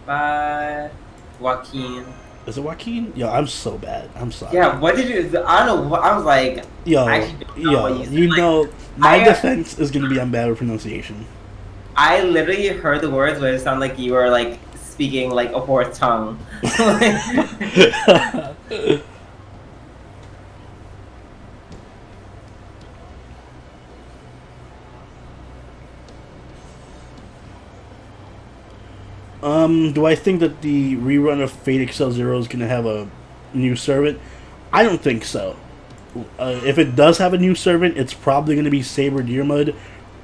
Bye, Joaquin. Is it Joaquin? Yo, I'm so bad. I'm sorry. Yeah, what did you... I don't know. I was like... Yo, you know, my defense is going to be on bad pronunciation. I literally heard the words where it sounded like you were, like, speaking, like, a fourth tongue. Do I think that the rerun of Fate Excel Zero is going to have a new servant? I don't think so. If it does have a new servant, it's probably going to be Saber Deermud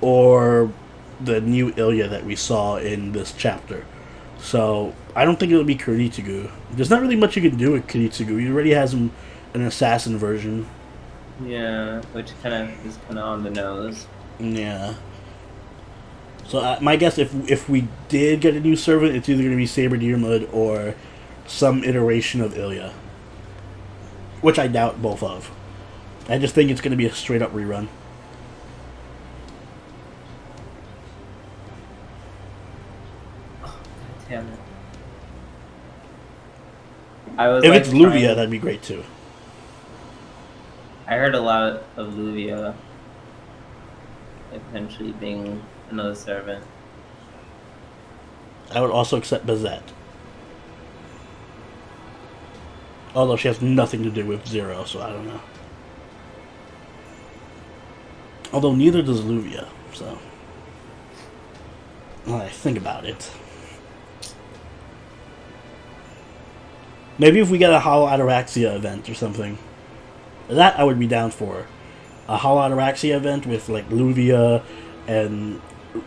or the new Ilya that we saw in this chapter. So, I don't think it'll be Kiritsugu. There's not really much you can do with Kiritsugu. He already has an assassin version. Yeah, which kind of is kind of on the nose. Yeah. So my guess, if we did get a new servant, it's either going to be Saber Deermud or some iteration of Ilya. Which I doubt both of. I just think it's going to be a straight up rerun. Oh, damn it. I was if like it's Luvia, that'd be great too. I heard a lot of Luvia eventually being another servant. I would also accept Bazette. Although she has nothing to do with Zero, so I don't know. Although neither does Luvia, so when I think about it. Maybe if we get a Hollow Ataraxia event or something. That I would be down for. A Hollow Ataraxia event with like Luvia and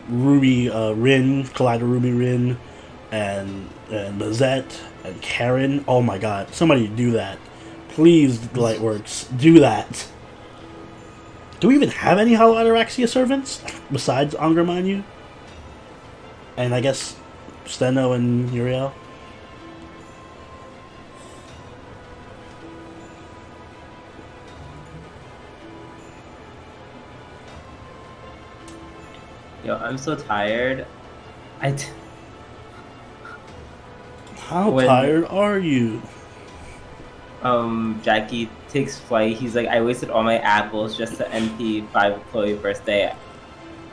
Ruby Rin, Collider Ruby Rin, and Mazette and Karen. Oh my god, somebody do that. Please, Lightworks, do that. Do we even have any Hollow Ataraxia servants besides Angermanu? And I guess Steno and Uriel? Yo, I'm so tired. How tired are you? Jackie takes flight. He's like, I wasted all my apples just to NP 5 Chloe birthday.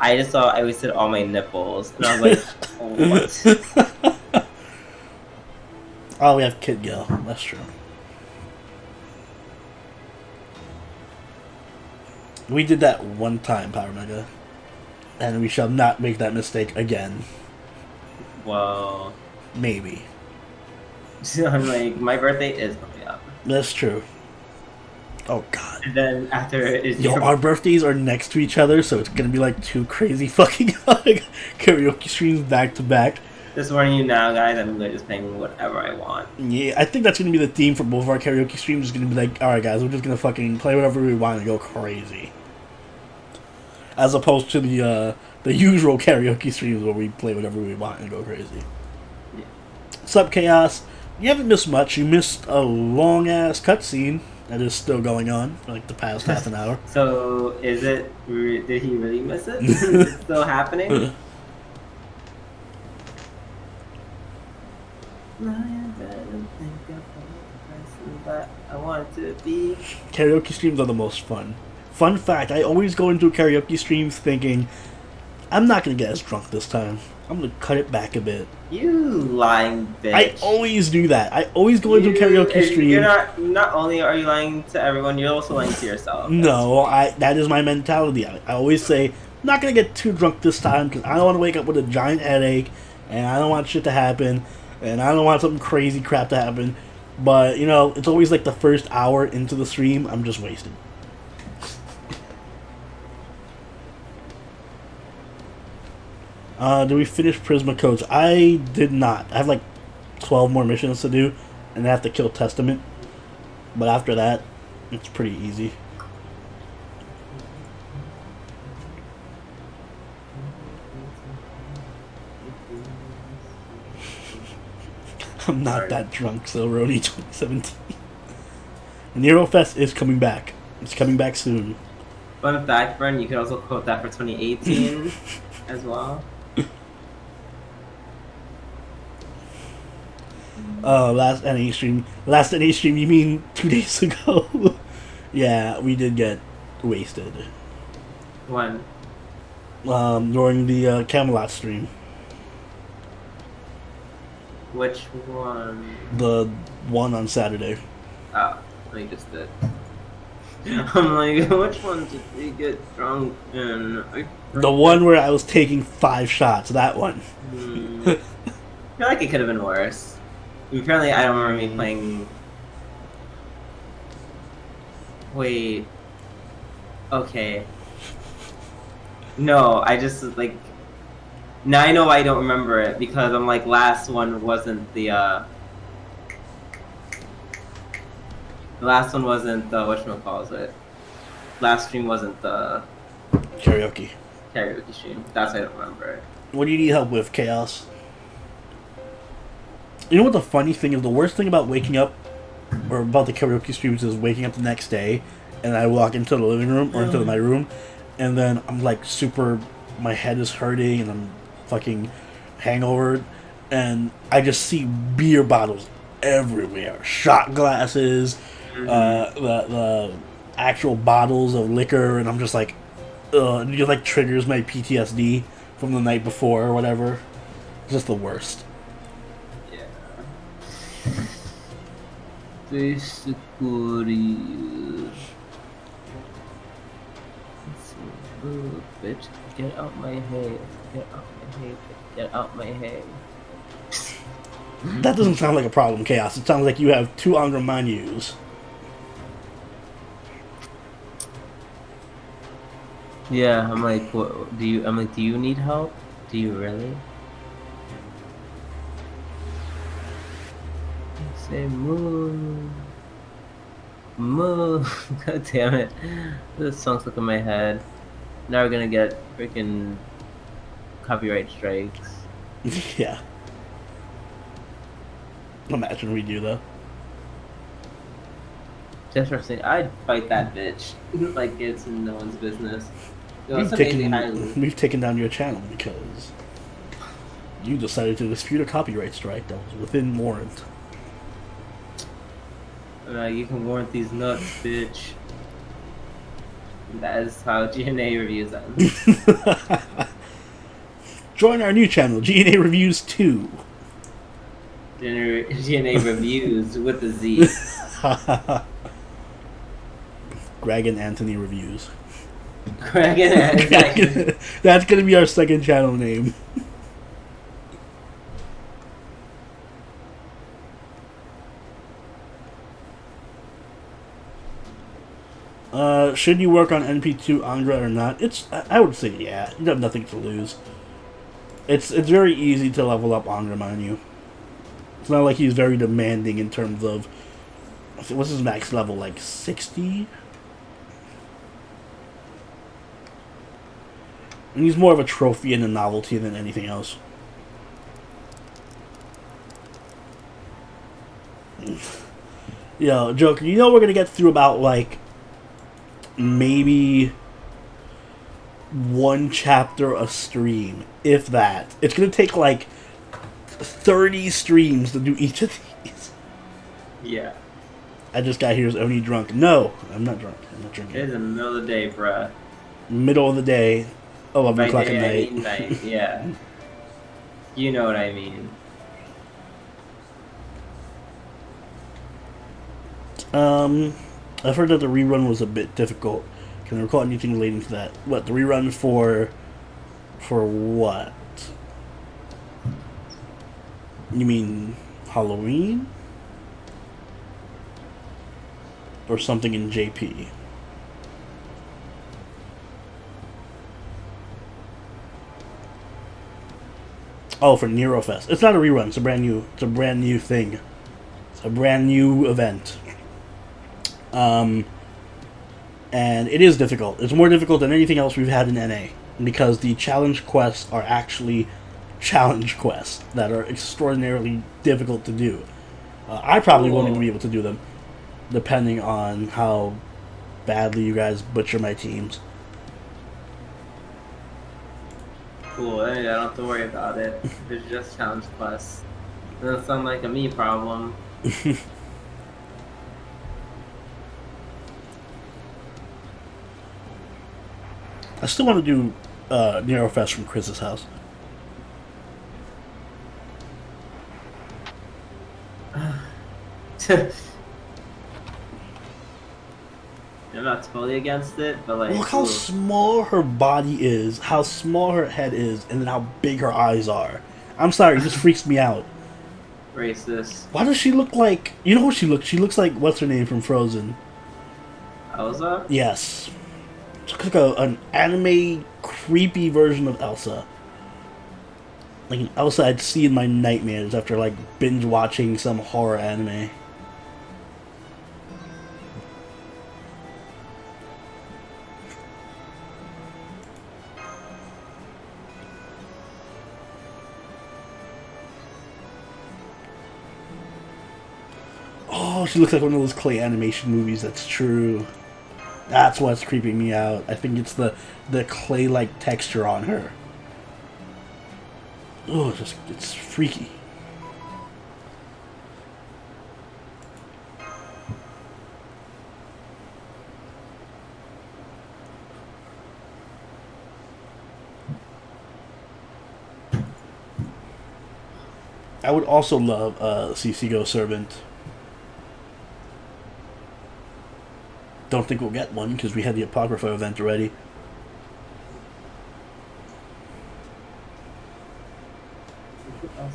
I just thought I wasted all my nipples. And I was like, what? Oh, we have Kid Gil. That's true. We did that one time, Power Mega. And we shall not make that mistake again. Well, maybe. I'm like, my birthday is coming up. That's true. Oh god. And then after is our birthdays are next to each other, so it's gonna be like two crazy fucking karaoke streams back to back. Just warning you now, guys, I'm just playing whatever I want. Yeah, I think that's gonna be the theme for both of our karaoke streams. Is gonna be like, alright guys, we're just gonna fucking play whatever we want and go crazy. As opposed to the usual karaoke streams where we play whatever we want and go crazy. Yeah. Sup, Chaos? You haven't missed much. You missed a long-ass cutscene that is still going on for like the past half an hour. So, is it... Did he really miss it? Is it still happening? But I want to be... Karaoke streams are the most fun. Fun fact, I always go into karaoke streams thinking, I'm not going to get as drunk this time. I'm going to cut it back a bit. You lying bitch. I always do that. I always go into a karaoke stream. You're not only are you lying to everyone, you're also lying to yourself. No, that is my mentality. I always say, I'm not going to get too drunk this time because I don't want to wake up with a giant headache and I don't want shit to happen and I don't want something crazy crap to happen. But, it's always like the first hour into the stream, I'm just wasted. Do we finish Prisma Codes? I did not. I have like 12 more missions to do, and I have to kill Testament. But after that, it's pretty easy. I'm not that drunk, so Roni 2017. Neurofest is coming back. It's coming back soon. Fun fact, Bren, you could also quote that for 2018 as well. Last NA stream. Last NA stream, you mean 2 days ago? Yeah, we did get wasted. When? During the Camelot stream. Which one? The one on Saturday. Oh, I just did. I'm like, which one did we get drunk in? The one where I was taking 5 shots, that one. I feel like it could have been worse. Apparently, I don't remember me playing... Wait. Okay. No, I just, like... Now I know why I don't remember it, because I'm like, last one wasn't the, The last one wasn't the, whatchamacallit. Last stream wasn't the... Karaoke stream. That's why I don't remember it. What do you need help with, Chaos? You know what the funny thing is? The worst thing about waking up, or about the karaoke streams, is waking up the next day, and I walk into the living room, or into my room, and then I'm like my head is hurting, and I'm fucking hangover, and I just see beer bottles everywhere. Shot glasses, the actual bottles of liquor, and I'm just like, ugh, it just like triggers my PTSD from the night before or whatever. It's just the worst. Basically, let's Ooh, bitch, get out my head. Get out my head. Get out my head. That doesn't sound like a problem, Chaos. It sounds like you have two Angra Mainyus. Yeah, I'm like, what do you? I'm like, do you need help? Do you really? Say move, move. God damn it! This song's stuck in my head. Now we're gonna get freaking copyright strikes. Yeah. Imagine we do though. Just for saying, I'd fight that bitch like it's no one's business. Yo, We've it's amazing how we've taken down your channel because you decided to dispute a copyright strike that was within warrant. you can warrant these nuts, bitch. That is how GNA reviews them. Join our new channel, GNA Reviews 2. GNA reviews with a Z. Greg and Anthony Reviews. Greg and Anthony. That's gonna be our second channel name. Should you work on NP2 Angra or not? I would say yeah. You have nothing to lose. It's very easy to level up Angra Manu. It's not like he's very demanding in terms of what's his max level, like 60? And he's more of a trophy and a novelty than anything else. Yo, Joker, you know we're gonna get through about like maybe one chapter a stream, if that. It's gonna take like 30 streams to do each of these. Yeah. I just got here as only drunk. No, I'm not drunk. I'm not drinking. It's in the middle of the day, bruh. Middle of the day, 11 o'clock at night. Night. Yeah. You know what I mean. I've heard that the rerun was a bit difficult. Can I recall anything relating to that? What, the rerun for what? You mean Halloween? Or something in JP? Oh, for Neurofest. It's not a rerun, it's a brand new thing. It's a brand new event. And it is difficult. It's more difficult than anything else we've had in NA. Because the challenge quests are actually challenge quests that are extraordinarily difficult to do. I probably won't even be able to do them, depending on how badly you guys butcher my teams. Cool, I don't have to worry about it. It's just challenge quests. It doesn't sound like a me problem. I still want to do Neurofest from Chris's house. I'm not totally against it, but like... Look how small her body is, how small her head is, and then how big her eyes are. I'm sorry, it just freaks me out. Racist. Why does she look like... You know what she looks? She looks like, what's her name from Frozen? Elsa? Yes. She looks like an anime, creepy version of Elsa. Like an Elsa I'd see in my nightmares after, like, binge-watching some horror anime. Oh, she looks like one of those clay animation movies, that's true. That's what's creeping me out. I think it's the clay-like texture on her. Oh, it's freaky. I would also love CC Go Servant. Don't think we'll get one because we had the Apocrypha event already. else.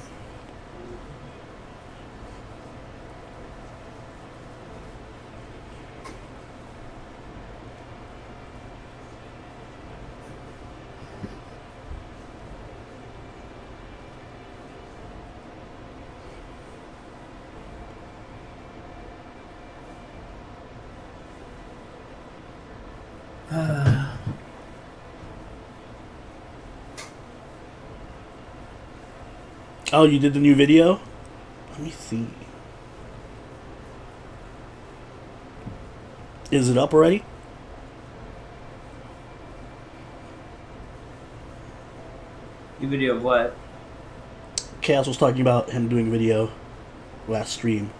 Oh, you did the new video? Let me see. Is it up already? New video of what? Chaos was talking about him doing a video last stream.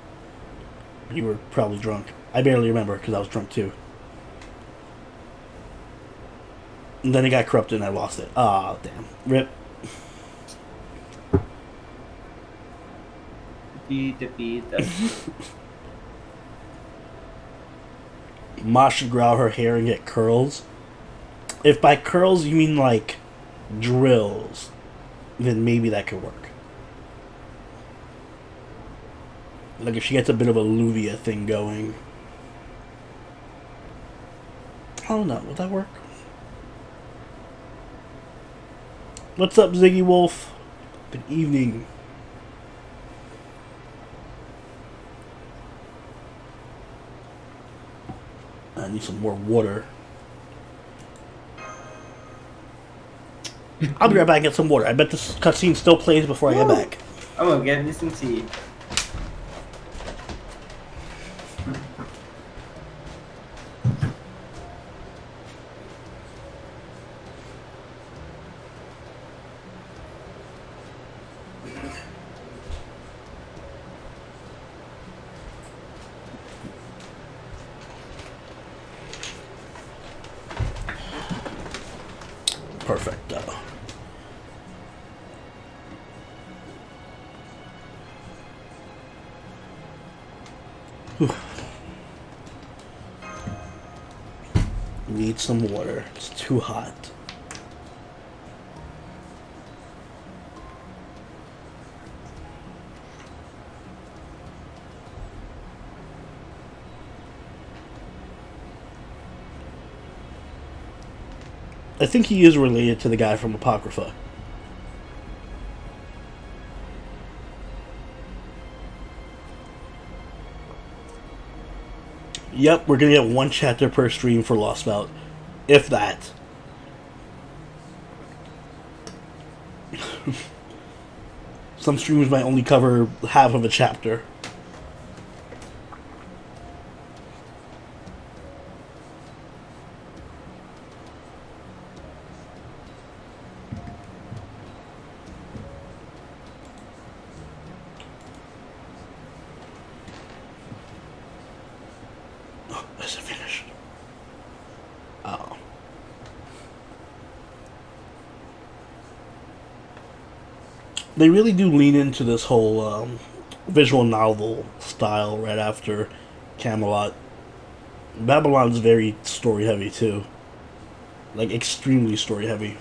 You were probably drunk. I barely remember because I was drunk too. And then it got corrupted and I lost it. Ah, damn. Rip. Defeat. Ma should grow her hair and get curls. If by curls you mean like drills, then maybe that could work. Like if she gets a bit of a Luvia thing going. I don't know. Would that work? What's up, Ziggy Wolf? Good evening. I need some more water. I'll be right back and get some water. I bet this cutscene still plays before I get back. I'm gonna get me some tea. Perfect. Need some water. It's too hot. I think he is related to the guy from Apocrypha. Yep, we're gonna get one chapter per stream for Lost Mount. If that. Some streams might only cover half of a chapter. Is it finished? Oh. They really do lean into this whole visual novel style right after Camelot. Babylon's very story heavy too. Like extremely story heavy.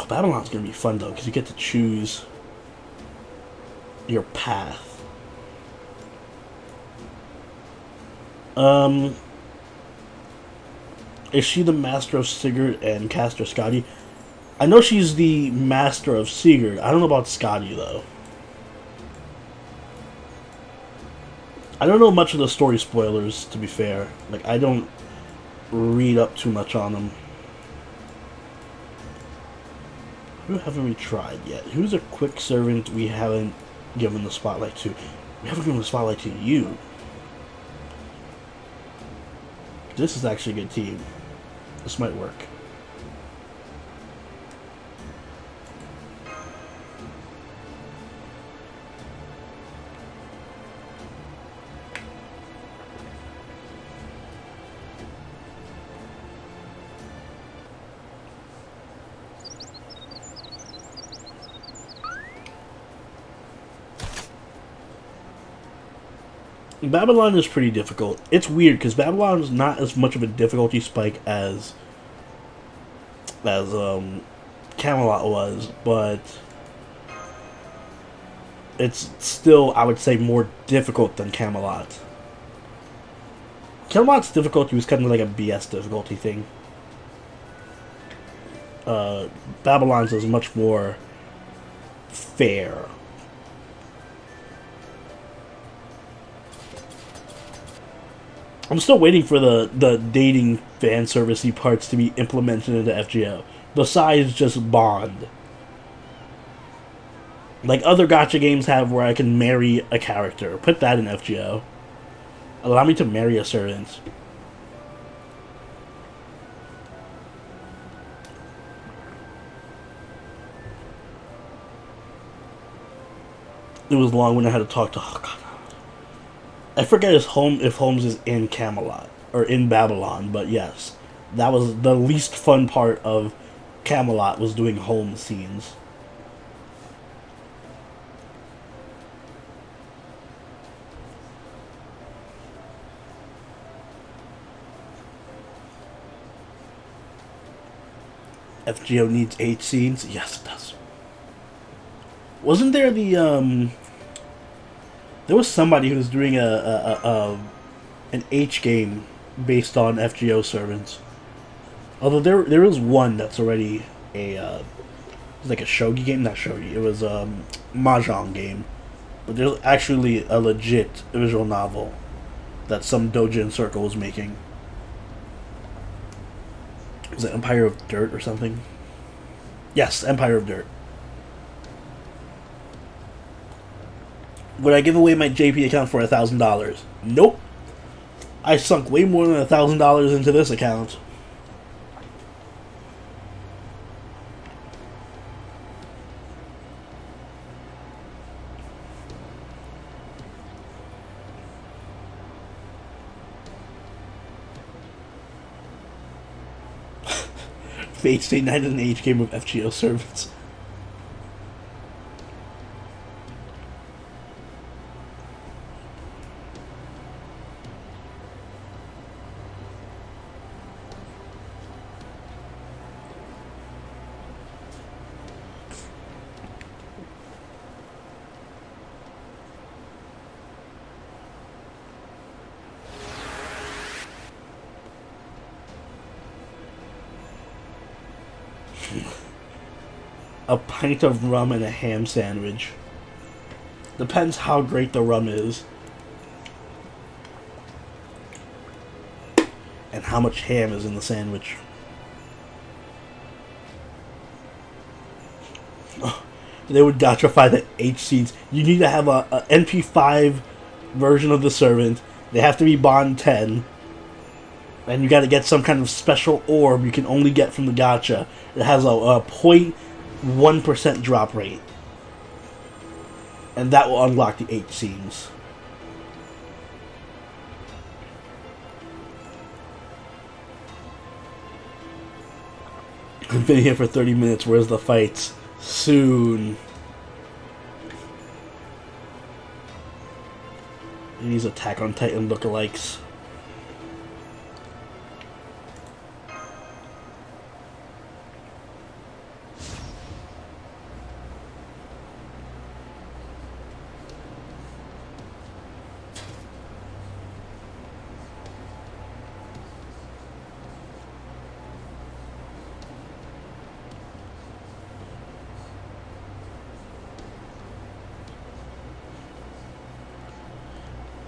Babylon's gonna be fun though, because you get to choose your path. Is she the master of Sigurd and Caster Skadi? I know she's the master of Sigurd. I don't know about Skadi though. I don't know much of the story spoilers, to be fair. Like, I don't read up too much on them. Who haven't we tried yet? Who's a quick servant we haven't given the spotlight to? We haven't given the spotlight to you. This is actually a good team. This might work. Babylon is pretty difficult. It's weird because Babylon is not as much of a difficulty spike as Camelot was, but it's still, I would say, more difficult than Camelot. Camelot's difficulty was kind of like a BS difficulty thing. Babylon's is much more fair. I'm still waiting for the dating fan servicey parts to be implemented into FGO. Besides just Bond. Like other gacha games have where I can marry a character. Put that in FGO. Allow me to marry a servant. It was long when I had to talk to... Oh, God. I forget if Holmes is in Camelot. Or in Babylon, but yes. That was the least fun part of Camelot, was doing Holmes scenes. FGO needs 8 scenes? Yes, it does. Wasn't there the, there was somebody who was doing an H game based on FGO servants. Although there is one that's already it was like a shogi game, not shogi. It was mahjong game. But there's actually a legit visual novel that some doujin circle was making. Was it Empire of Dirt or something? Yes, Empire of Dirt. Would I give away my JP account for $1,000? Nope. I sunk way more than $1,000 into this account. Fate Stay Night in an Age game with FGO servants. A pint of rum and a ham sandwich. Depends how great the rum is. And how much ham is in the sandwich. Oh, they would gotchify the H seeds. You need to have a NP5 version of the servant. They have to be Bond 10. And you gotta get some kind of special orb you can only get from the gacha. It has a 0.1% drop rate. And that will unlock the 8 scenes. I've been here for 30 minutes. Where's the fights? Soon. These Attack on Titan lookalikes.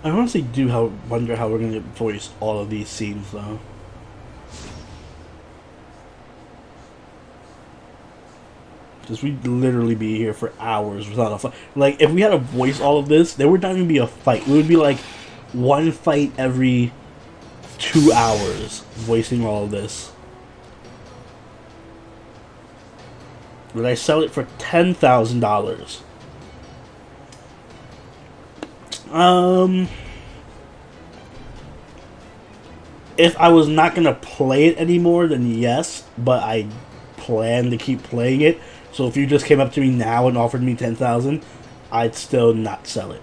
I honestly do wonder how we're going to voice all of these scenes, though. Because we'd literally be here for hours without a fight. Like, if we had to voice all of this, there would not even be a fight. It would be like one fight every 2 hours voicing all of this. Would I sell it for $10,000? If I was not gonna play it anymore, then yes, but I plan to keep playing it. So if you just came up to me now and offered me $10,000, I'd still not sell it.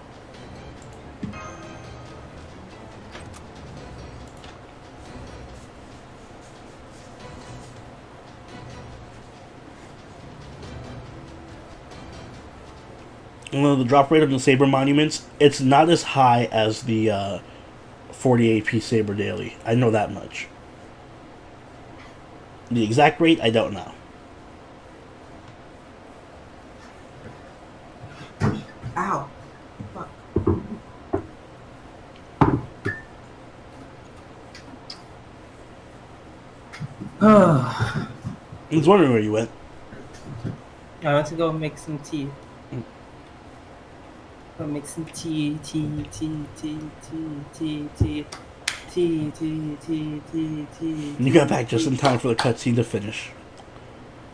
the drop rate of the Saber monuments, it's not as high as the 40 AP Saber daily. I know that much. The exact rate, I don't know. Ow. Fuck. I was wondering where you went. I want to go make some tea. Go make some tea. You got back just in time for the cutscene to finish.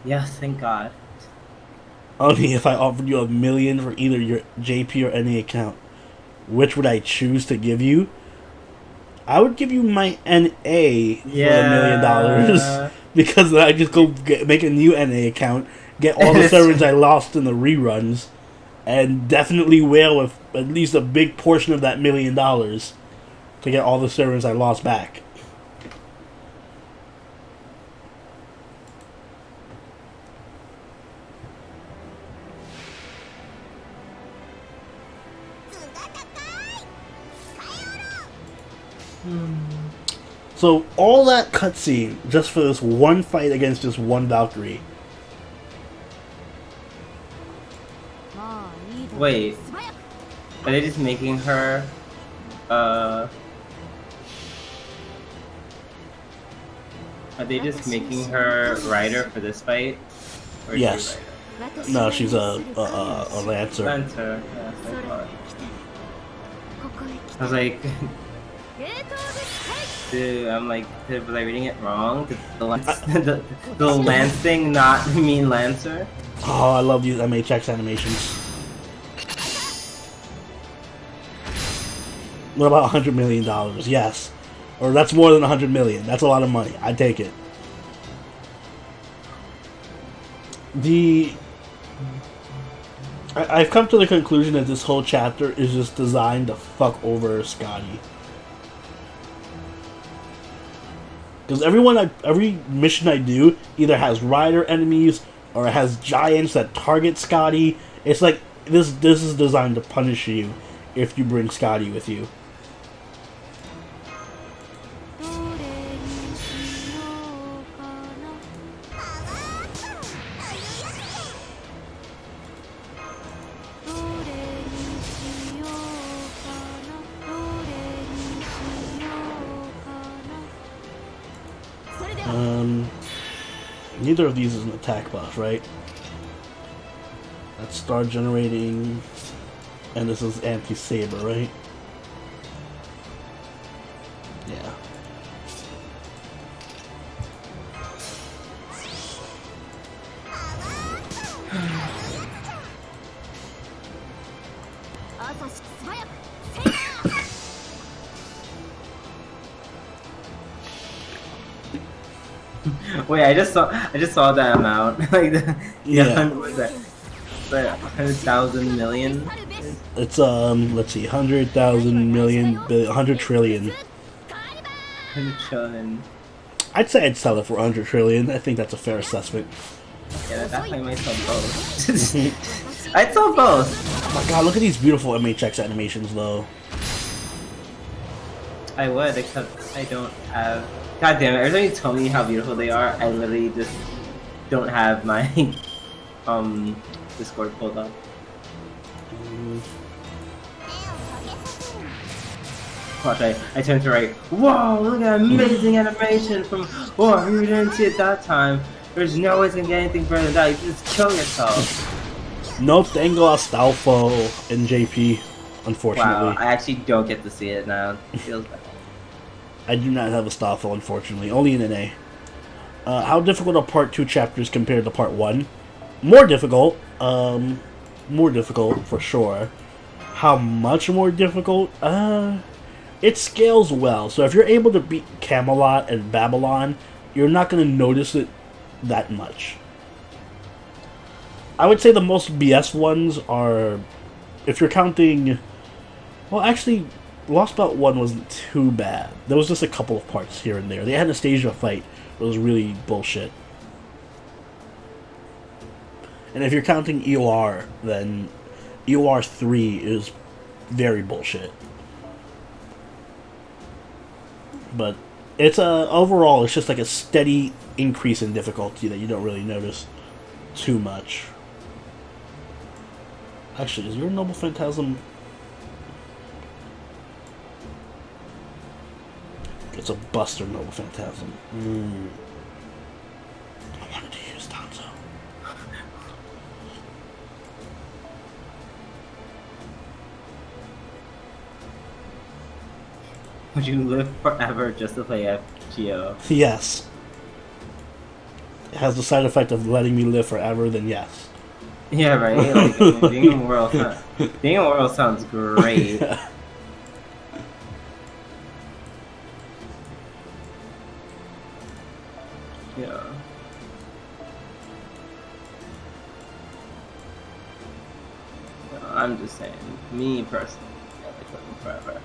Yes, thank God. Only if I offered you $1 million for either your JP or any account, which would I choose to give you? I would give you my NA for $1 million because then I just go make a new NA account, get all the servers I lost in the reruns, and definitely whale with at least a big portion of that $1 million to get all the servers I lost back. So all that cutscene just for this one fight against this one Valkyrie. Wait, are they just making her? Are they just making her rider for this fight? Or yes. No, she's a lancer. Lancer. Yeah, so I thought. I was like. Dude, I'm like, was I reading it wrong? Did the lance thing not mean lancer? Oh, I love these MHX animations. What about $100 million? Yes. Or that's more than $100 million. That's a lot of money. I'd take it. I've come to the conclusion that this whole chapter is just designed to fuck over Scotty. Because every mission I do either has rider enemies or it has giants that target Scotty. It's like this is designed to punish you if you bring Scotty with you. Neither of these is an attack buff, right? That's star generating, and this is anti-saber, right? Yeah. Wait, I just saw that amount. Like yeah. What was that? Like 100,000 million. It's let's see, 100,000 million, 100 trillion. 100 trillion. I'd say I'd sell it for 100 trillion. I think that's a fair assessment. Yeah, that's why I might sell both. I'd sell both. Oh my god, look at these beautiful MHX animations, though. I would, except I don't have. God damn it! Every time you tell me how beautiful they are, I literally just don't have my Discord pulled up. Watch, I turn to right. Whoa! Look at that amazing animation from. Oh, you didn't see it that time. There's no way it's gonna get anything better than that. You can just kill yourself. No tengo Astolfo in JP, unfortunately. Wow, I actually don't get to see it now. It feels bad. I do not have Astolfo, unfortunately. Only in NA. How difficult are Part 2 chapters compared to Part 1? More difficult. More difficult, for sure. How much more difficult? It scales well. So if you're able to beat Camelot and Babylon, you're not going to notice it that much. I would say the most BS ones are, if you're counting, well, actually, Lost Belt 1 wasn't too bad. There was just a couple of parts here and there. The Anastasia fight was really bullshit. And if you're counting EOR, then EOR 3 is very bullshit. But it's overall, it's just like a steady increase in difficulty that you don't really notice too much. Actually, is your Noble Phantasm? It's a Buster Noble Phantasm. I wanted to use Danzo. Would you live forever just to play FGO? Yes. It has the side effect of letting me live forever, then yes. Yeah, right? Like, I mean, being immortal sounds great. Yeah. Yeah. I'm just saying, me personally, I like living forever.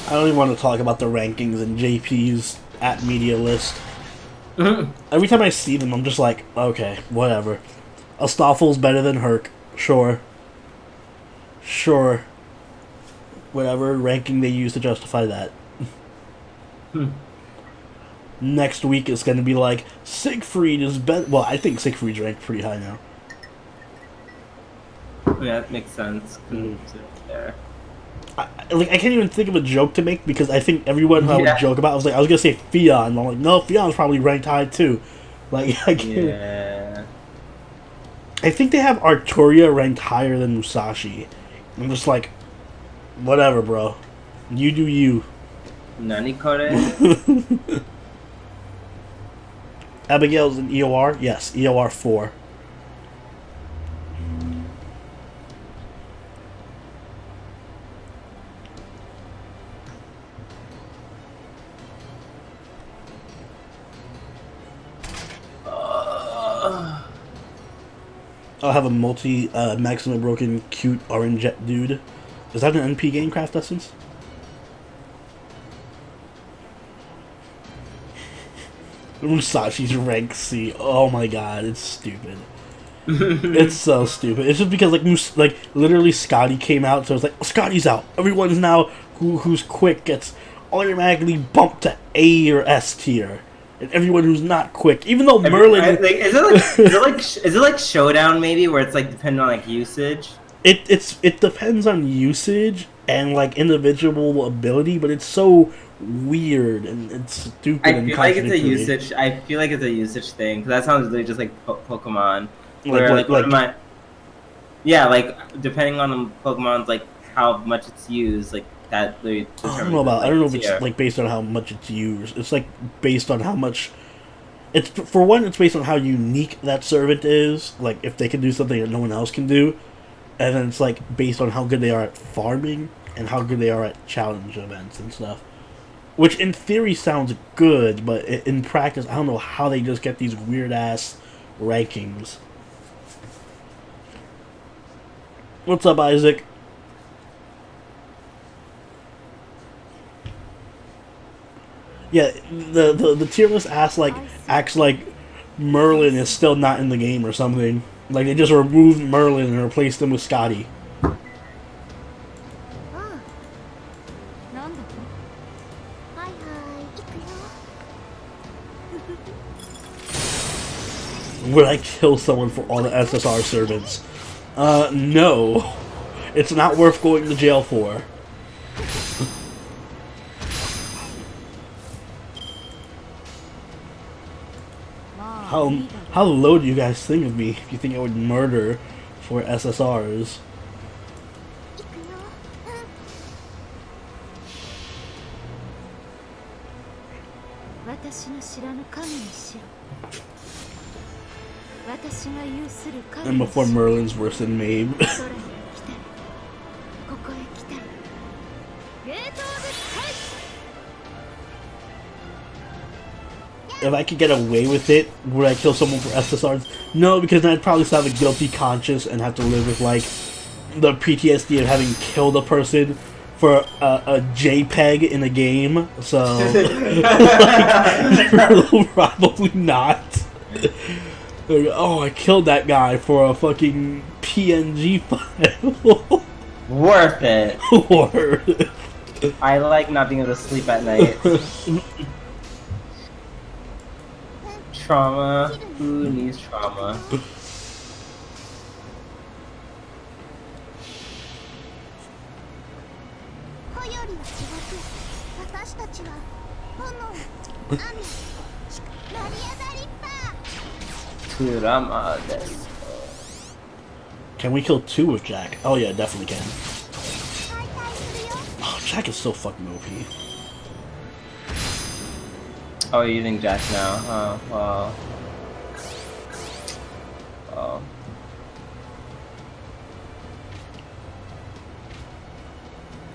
I don't even want to talk about the rankings and JP's at media list. Every time I see them, I'm just like, okay, whatever. Astolfo's better than Herc. Sure. Sure. Whatever ranking they use to justify that. Next week it's going to be like, Siegfried is better. Well, I think Siegfried's ranked pretty high now. Yeah, that makes sense. There. I can't even think of a joke to make because I think everyone who I would joke about, I was gonna say Fionn. I'm like, no, Fion's probably ranked high too. Like, I can't. Yeah. I think they have Arturia ranked higher than Musashi. I'm just like, whatever, bro. You do you. Nani kore? Abigail's in EOR? Yes, EOR 4. I'll have a maximum broken cute orange jet dude. Is that an NP game, Craft Essence? Musashi's rank C. Oh my god, it's stupid. It's so stupid. It's just because like literally Scotty came out, so it's like, oh, Scotty's out. Everyone's now who's quick gets automatically bumped to A or S tier. And everyone who's not quick, even though Merlin, is it like Showdown maybe, where it's like depending on like usage? It depends on usage and like individual ability, but it's so weird and it's stupid. I feel like it's a usage. I feel like it's a usage thing because that sounds really just like Pokemon. Where like depending on the Pokemon's like how much it's used, like that. I don't know if it's like based on how much it's used. It's like based on how much. It's for one. It's based on how unique that servant is. Like if they can do something that no one else can do, and then it's like based on how good they are at farming and how good they are at challenge events and stuff. Which in theory sounds good, but in practice, I don't know how they just get these weird ass rankings. What's up, Isaac? Yeah, the tier list acts like Merlin is still not in the game or something. Like they just removed Merlin and replaced him with Scotty. Would I kill someone for all the SSR servants? No. It's not worth going to jail for. How low do you guys think of me if you think I would murder for SSRs? And before Merlin's worse than Mabe. if I could get away with it, would I kill someone for SSRs? No, because then I'd probably still have a guilty conscience and have to live with, like, the PTSD of having killed a person for a JPEG in a game. So, like, probably not. Like, oh, I killed that guy for a fucking PNG file. Worth it. Worth it. I like not being able to sleep at night. Trauma. Who needs trauma? Can we kill 2 with Jack? Oh yeah, definitely can. Oh, Jack is so fucking OP. Oh, you're using Jack now. Oh, wow. Oh.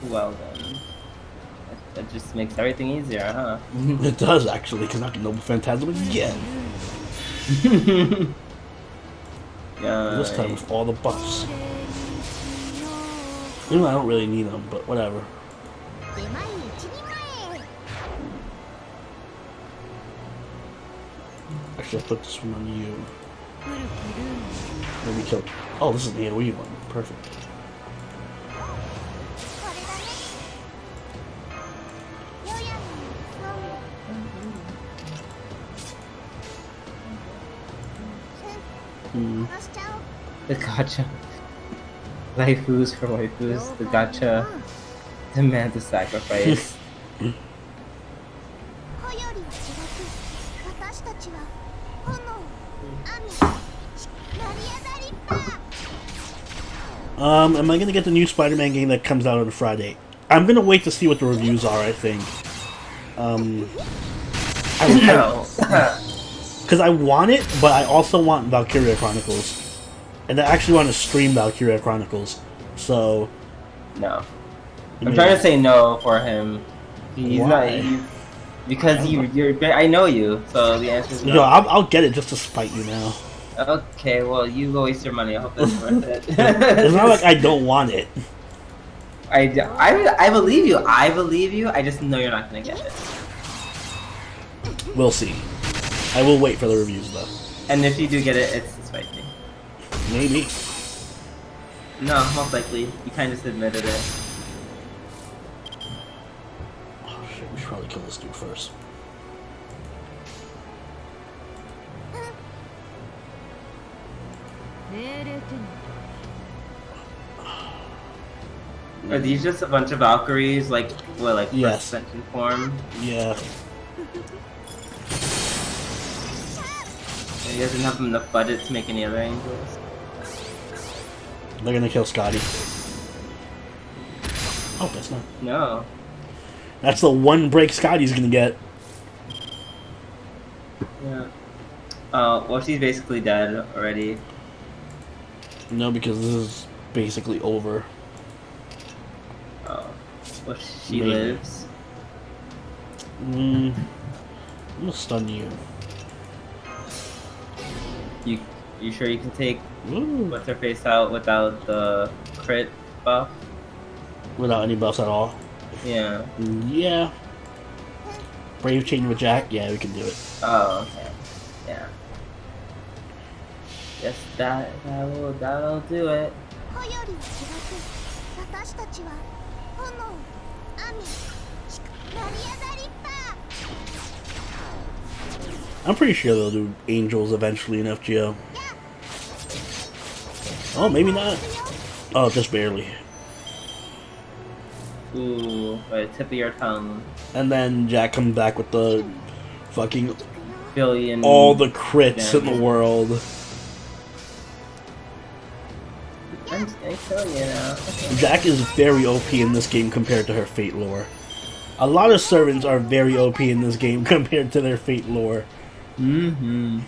Well then. That just makes everything easier, huh? It does, actually, because I can Noble Phantasm again. Yeah. This time with all the buffs. Even though I don't really need them, but whatever. Actually, I'll put this one on you. Maybe kill. Oh, this is the AoE one. Perfect. The gacha. Waifus for waifus. The gacha demand the sacrifice. Am I gonna get the new Spider-Man game that comes out on Friday? I'm gonna wait to see what the reviews are, I think. Because I want it, but I also want Valkyria Chronicles. And I actually want to stream Valkyria Chronicles. So... No. I'm trying to say no for him. He's Why? not... because you're... I know you, so the answer is no. No, I'll get it just to spite you now. Okay, well, you go waste your money. I hope that's worth it. It's not like I don't want it. I believe you. I believe you. I just know you're not going to get it. We'll see. I will wait for the reviews, though. And if you do get it, it's to spite me. Maybe. No, most likely. You kind of just admitted it. Oh shit, we should probably kill this dude first. Are these just a bunch of Valkyries, like, what, like, yes. Ascension form? Yeah. You guys didn't have enough budget to make any other angels? They're gonna kill Scotty. Oh, that's not. No. That's the one break Scotty's gonna get. Yeah. Well, she's basically dead already. No, because this is basically over. Oh. Well, she Maybe. lives. I'm gonna stun you. You sure you can take Ooh. what's her face out without the crit buff? Without any buffs at all? Yeah. Yeah. Brave chain with Jack? Yeah, we can do it. Oh, okay. Yeah. Yes, that'll do it. I'm pretty sure they'll do angels eventually in FGO. Oh, maybe not. Oh, just barely. Ooh, by the tip of your tongue. And then Jack comes back with the fucking Billion. all the crits in the world. I'm just gonna kill you now. Jack is very OP in this game compared to her Fate lore. A lot of servants are very OP in this game compared to their Fate lore. Mm-hmm.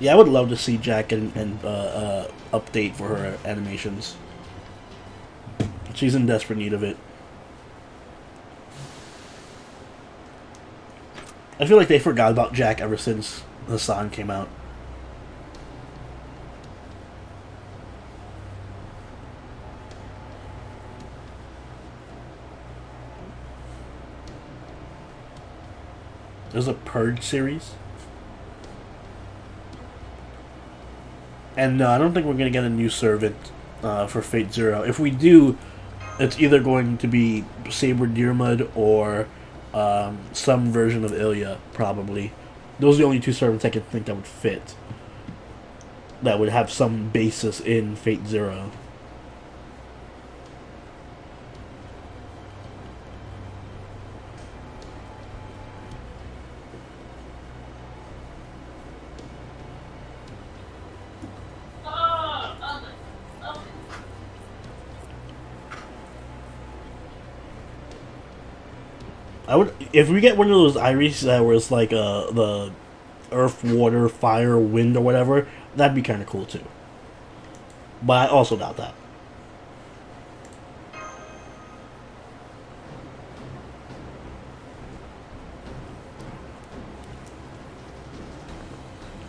Yeah, I would love to see Jack and update for her animations. She's in desperate need of it. I feel like they forgot about Jack ever since Hassan came out. There's a Purge series. And no, I don't think we're going to get a new servant for Fate Zero. If we do, it's either going to be Saber Deermud or some version of Ilya, probably. Those are the only two servants I can think that would fit. That would have some basis in Fate Zero. I would, if we get one of those Iris that was like the earth, water, fire, wind, or whatever, that'd be kind of cool too. But I also doubt that.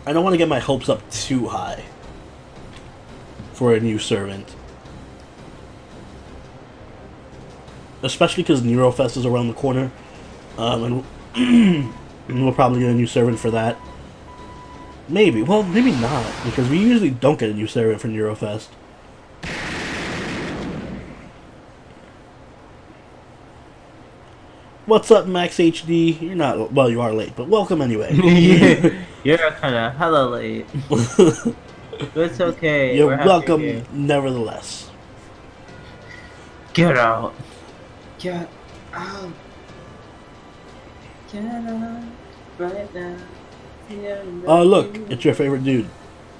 I don't want to get my hopes up too high for a new servant. Especially because Neurofest is around the corner. And we'll probably get a new servant for that. Maybe. Well, maybe not. Because we usually don't get a new servant for Neurofest. What's up, Max HD? You're not... Well, you are late, but welcome anyway. You're kind of hella late. But it's okay. You're welcome nevertheless. Get out. Get out. Get out right now. Oh, look. It's your favorite dude.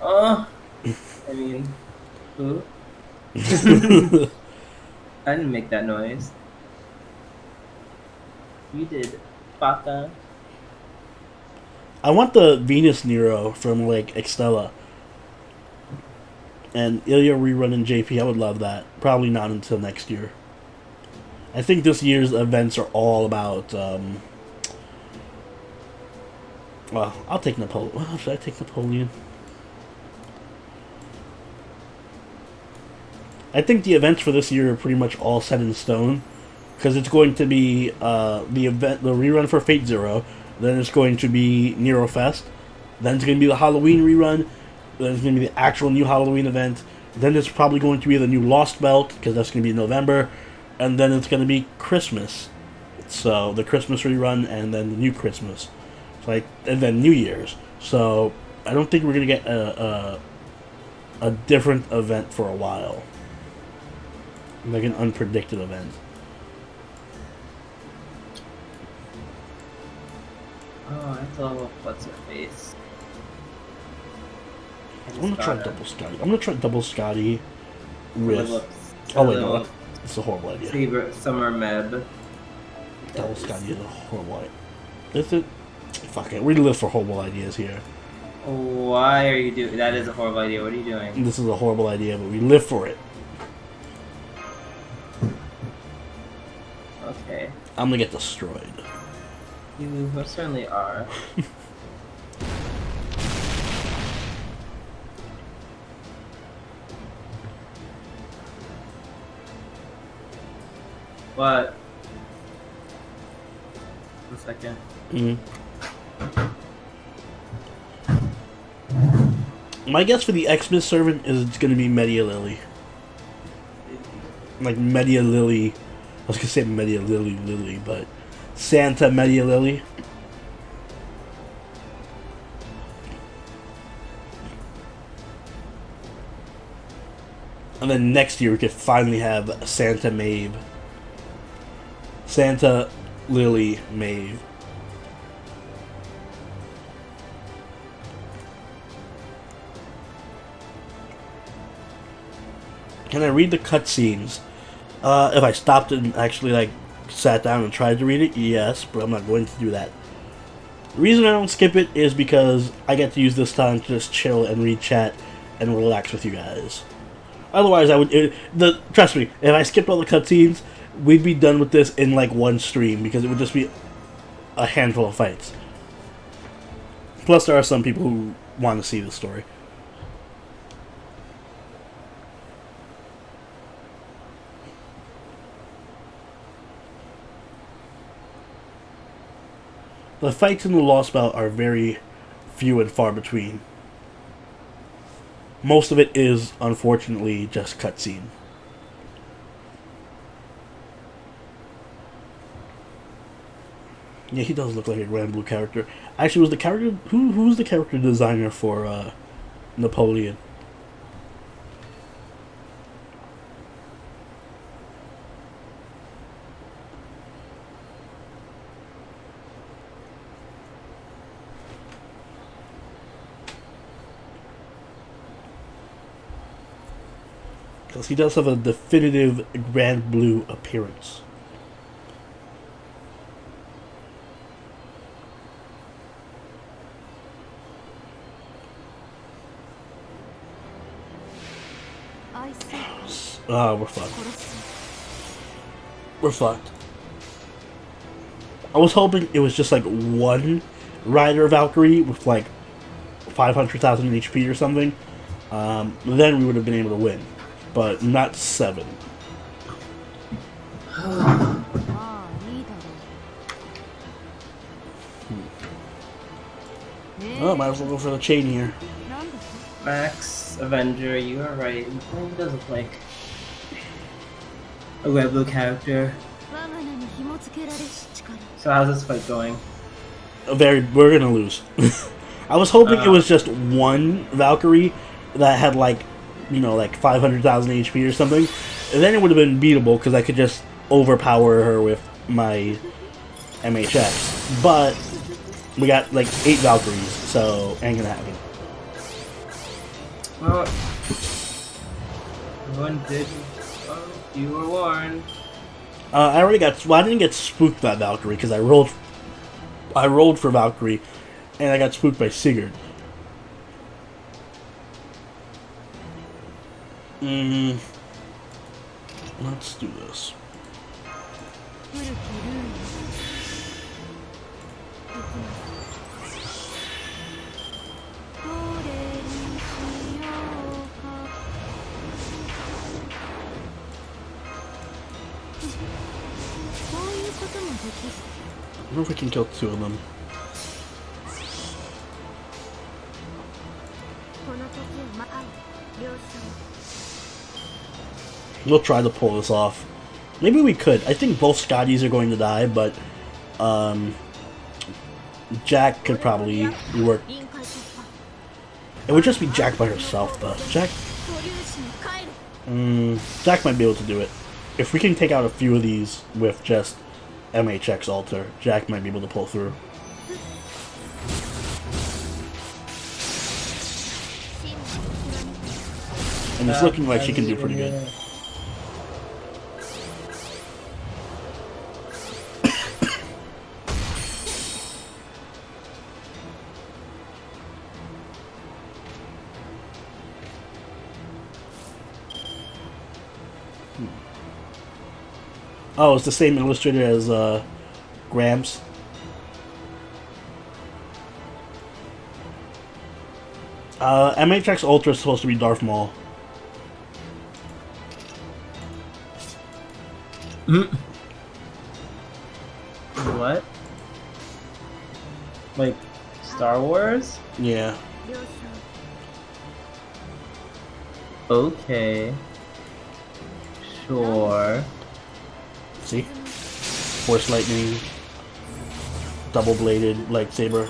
Oh. I mean, who? I didn't make that noise. You did, Baka. I want the Venus Nero from, like, Extella. And Ilya rerun in JP, I would love that. Probably not until next year. I think this year's events are all about, well, I'll take Napoleon. Well, should I take Napoleon? I think the events for this year are pretty much all set in stone. Because it's going to be the rerun for Fate Zero, then it's going to be Neurofest, then it's going to be the Halloween rerun, then it's going to be the actual new Halloween event, then it's probably going to be the new Lost Belt, because that's going to be in November, and then it's going to be Christmas. So, the Christmas rerun, and then the new Christmas. So, and then New Year's. So, I don't think we're going to get a different event for a while. Like an unpredicted event. Oh, I thought, what's her face? I'm gonna try double Scotty. I'm gonna try double Scotty with. Oh wait, no, that's a horrible idea. Summer Meb. Double Scotty is a horrible idea. Is it? Fuck it. We live for horrible ideas here. Why are you doing? That is a horrible idea. What are you doing? This is a horrible idea, but we live for it. Okay. I'm gonna get destroyed. You certainly are. What? 1 second. My guess for the Xmas servant is it's gonna be Media Lily. Like Media Lily. I was gonna say Media Lily, but Santa Media Lily. And then next year we could finally have Santa Maeve. Santa Lily Maeve. Can I read the cutscenes? If I stopped and actually, like, sat down and tried to read it, yes, but I'm not going to do that. The reason I don't skip it is because I get to use this time to just chill and read chat and relax with you guys. Otherwise, I would. Trust me, if I skipped all the cutscenes, we'd be done with this in like one stream because it would just be a handful of fights. Plus, there are some people who want to see the story. The fights in the Lost Belt are very few and far between. Most of it is, unfortunately, just cutscene. Yeah, he does look like a Grand Blue character. Actually, was the character who's the character designer for Napoleon? Because he does have a definitive Grand Blue appearance. We're fucked. We're fucked. I was hoping it was just like one Rider Valkyrie with like 500,000 HP or something. Then we would have been able to win. But not 7. Oh, might as well go for the chain here. Max Avenger, you are right. He does look like a Red Blue character. So how's this fight going? We're gonna lose. I was hoping it was just one Valkyrie that had like 500,000 HP or something, and then it would have been beatable because I could just overpower her with my MHX. But we got like 8 Valkyries, so ain't gonna happen. Well, everyone did. Well, you were warned. I didn't get spooked by Valkyrie because I rolled for Valkyrie, and I got spooked by Sigurd. Let's do this. I wonder if we can kill 2 of them. We'll try to pull this off. Maybe we could. I think both Scotties are going to die, but Jack could probably work. It would just be Jack by herself, though. Jack might be able to do it. If we can take out a few of these with just MHX Alter, Jack might be able to pull through. And it's looking like she can do pretty good. Oh, it's the same illustrator as Gramps. MHX Ultra is supposed to be Darth Maul. What? Like Star Wars? Yeah. Okay. Sure. See? Force lightning. Double-bladed lightsaber. I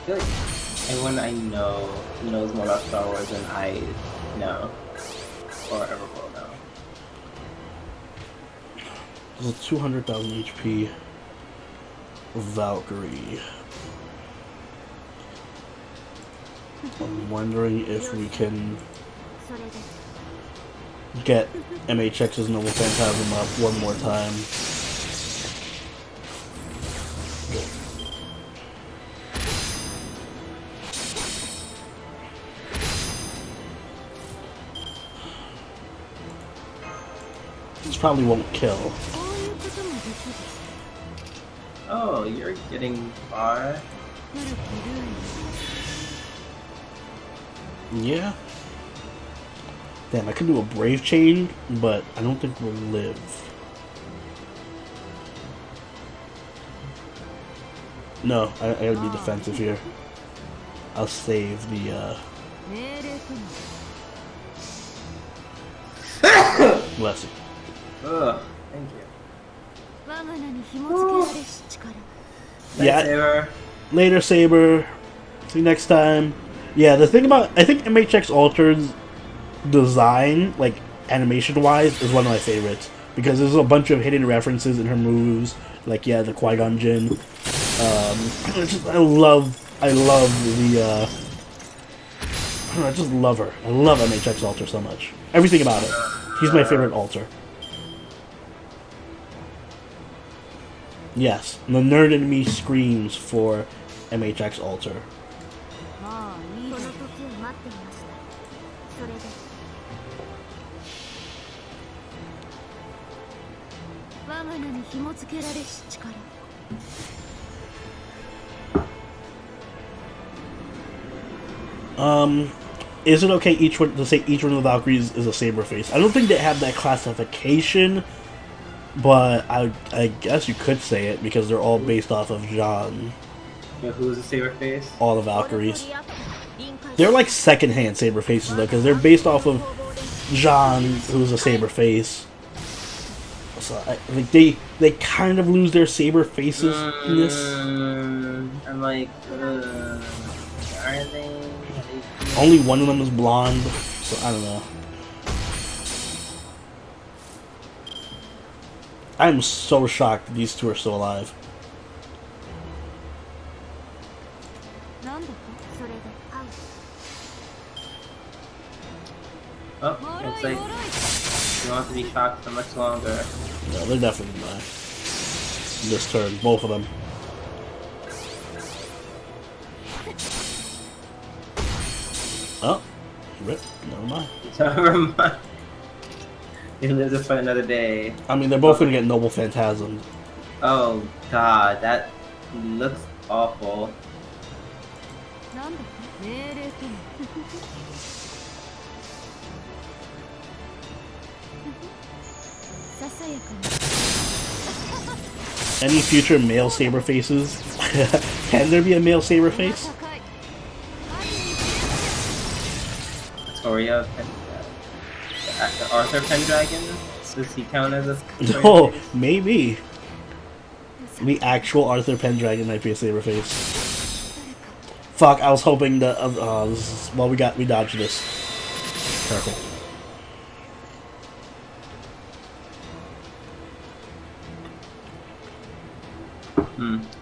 feel like everyone I know knows more about Star Wars than I know. Or ever will know. There's a 200,000 HP Valkyrie. I'm wondering if we can get MHX's Noble Phantasm up one more time. This probably won't kill. Oh, you're getting far. Yeah. Damn, I could do a Brave Chain, but I don't think we'll live. No, I gotta be defensive here. I'll save the, blessing. Ugh, thank you. Yeah. Saber. Later, Saber. See you next time. Yeah, the thing about... I think MHX Alter's design, like, animation-wise, is one of my favorites. Because there's a bunch of hidden references in her moves. Like, yeah, the Qui-Gon Jinn. I love the, I just love her. I love MHX Alter so much. Everything about it. He's my favorite Alter. Yes, the nerd in me screams for MHX Alter. Is it okay to say each one of the Valkyries is a saber face? I don't think they have that classification, but I guess you could say it because they're all based off of Jean. Yeah, who's a saber face? All the Valkyries. They're like second-hand saber faces though, because they're based off of Jean, who's a saber face. So like they kind of lose their saber faces in this. I'm like, are they? Only one of them is blonde, so I don't know. I'm so shocked these two are still alive. Oh, looks like you want to be shocked for much longer. No, they're definitely gonna die. This turn, both of them. Oh, rip. Never mind. Never mind. You live to fight another day. I mean, they're both gonna get Noble Phantasm. Oh god, that looks awful. Any future male saber faces? Can there be a male saber face? Victoria, Arthur Pendragon? Does he count as a No, maybe. The actual Arthur Pendragon might be a saber face. Fuck, I was hoping that. Well, we dodged this. Perfect.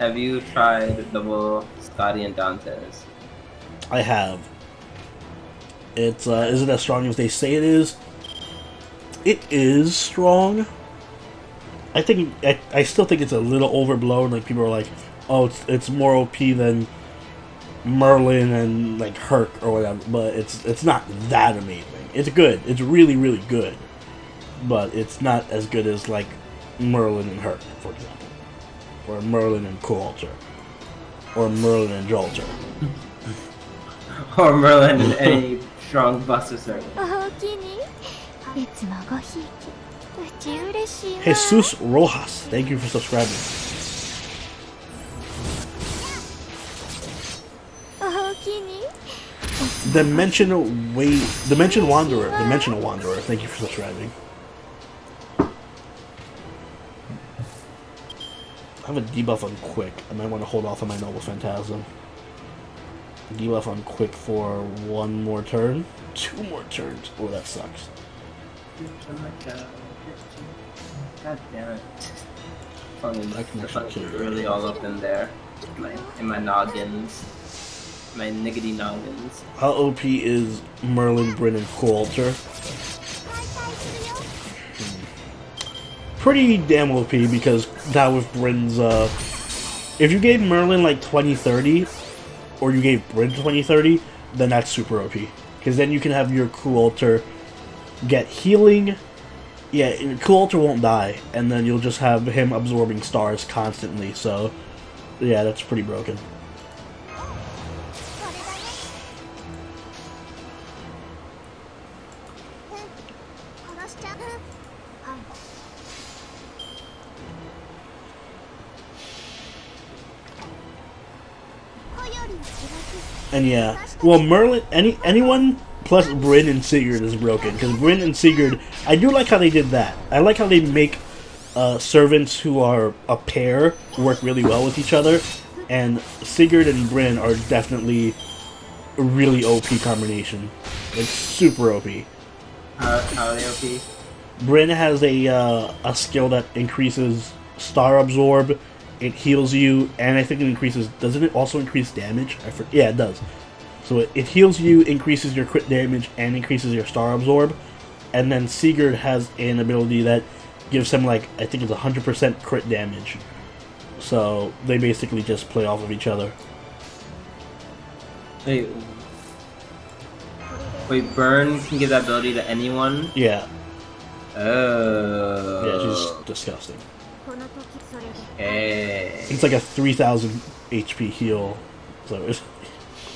Have you tried double Scotty and Dante's? I have. It's is it as strong as they say it is? It is strong. I think I still think it's a little overblown. Like people are like, oh, it's more OP than Merlin and like Herc or whatever. But it's not that amazing. It's good. It's really really good. But it's not as good as like Merlin and Herc, for example, or Merlin and Coalter, or Merlin and Jolter, or Merlin and any strong Buster Circle. Jesus Rojas, thank you for subscribing. Dimensional Wanderer, thank you for subscribing. I have a debuff on Quick. I might want to hold off on my Noble Phantasm. Debuff on Quick for one more turn. 2 more turns. Oh, that sucks. God damn it. The fun's really all up in there. In my noggins. My niggity noggins. How OP is Merlin, Bryn, and Coalter? Pretty damn OP because now with Bryn's, if you gave Merlin like 20-30, or you gave Bryn 20-30, then that's super OP. Because then you can have your Coalter get healing, Yeah, Cool Ultra won't die, and then you'll just have him absorbing stars constantly, so yeah, that's pretty broken. And yeah, well, Merlin, anyone plus Bryn and Sigurd is broken, because Bryn and Sigurd, I do like how they did that. I like how they make servants who are a pair work really well with each other, and Sigurd and Bryn are definitely a really OP combination. Like, super OP. How are they OP? Bryn has a skill that increases Star Absorb, it heals you, and I think it increases... Doesn't it also increase damage? Yeah, it does. So it heals you, increases your crit damage, and increases your Star Absorb. And then Sigurd has an ability that gives him, like, I think it's 100% crit damage. So they basically just play off of each other. Wait, Burn can give that ability to anyone? Yeah. Oh. Yeah, she's disgusting. Okay. It's like a 3,000 HP heal. So it's...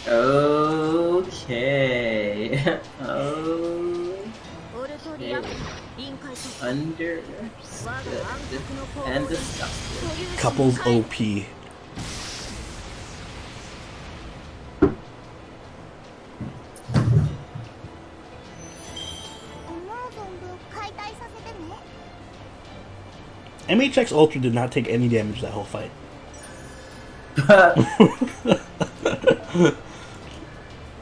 Okay. Okay. Understood. And disgusted. Couples OP. MHX Ultra did not take any damage that whole fight.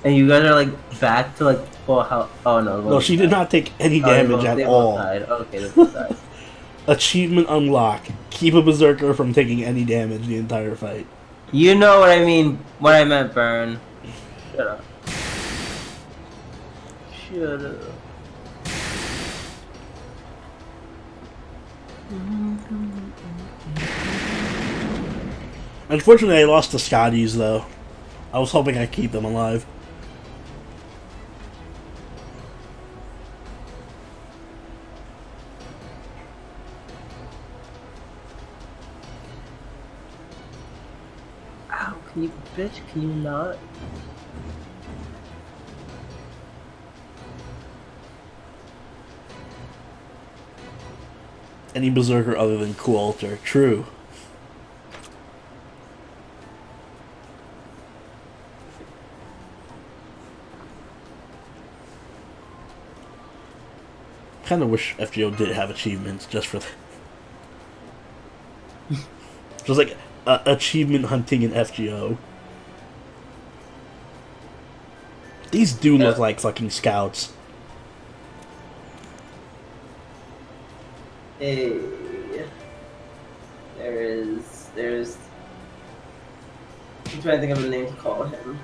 And you guys are like back to like full health. Oh no. No, she did not take any damage at all. Okay, they both died. Achievement unlock. Keep a berserker from taking any damage the entire fight. You know what I mean. What I meant, Burn. Shut up. Shut up. Unfortunately, I lost the Scotties, though. I was hoping I'd keep them alive. Ow, can you, bitch, can you not? Any berserker other than Cool Ultra. True. Kind of wish FGO did have achievements just for that. Just like achievement hunting in FGO. These do look like fucking scouts. Hey, there's. I'm trying to think of a name to call him.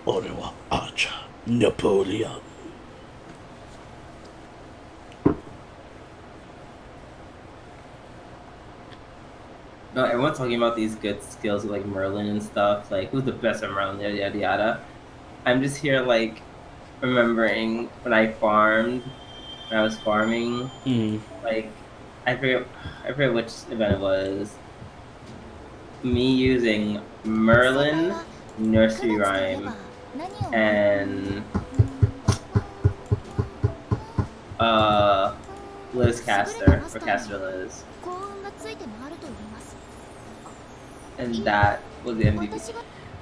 Orewa Archer Napoleon. No, everyone's talking about these good skills with like Merlin and stuff. Like, who's the best at Merlin? Yada yada yada. I'm just here like remembering when I farmed, when I was farming. Like, I forget which event it was. Me using Merlin, Nursery Rhyme, and Liz Caster for Caster Liz. And that was the MVP.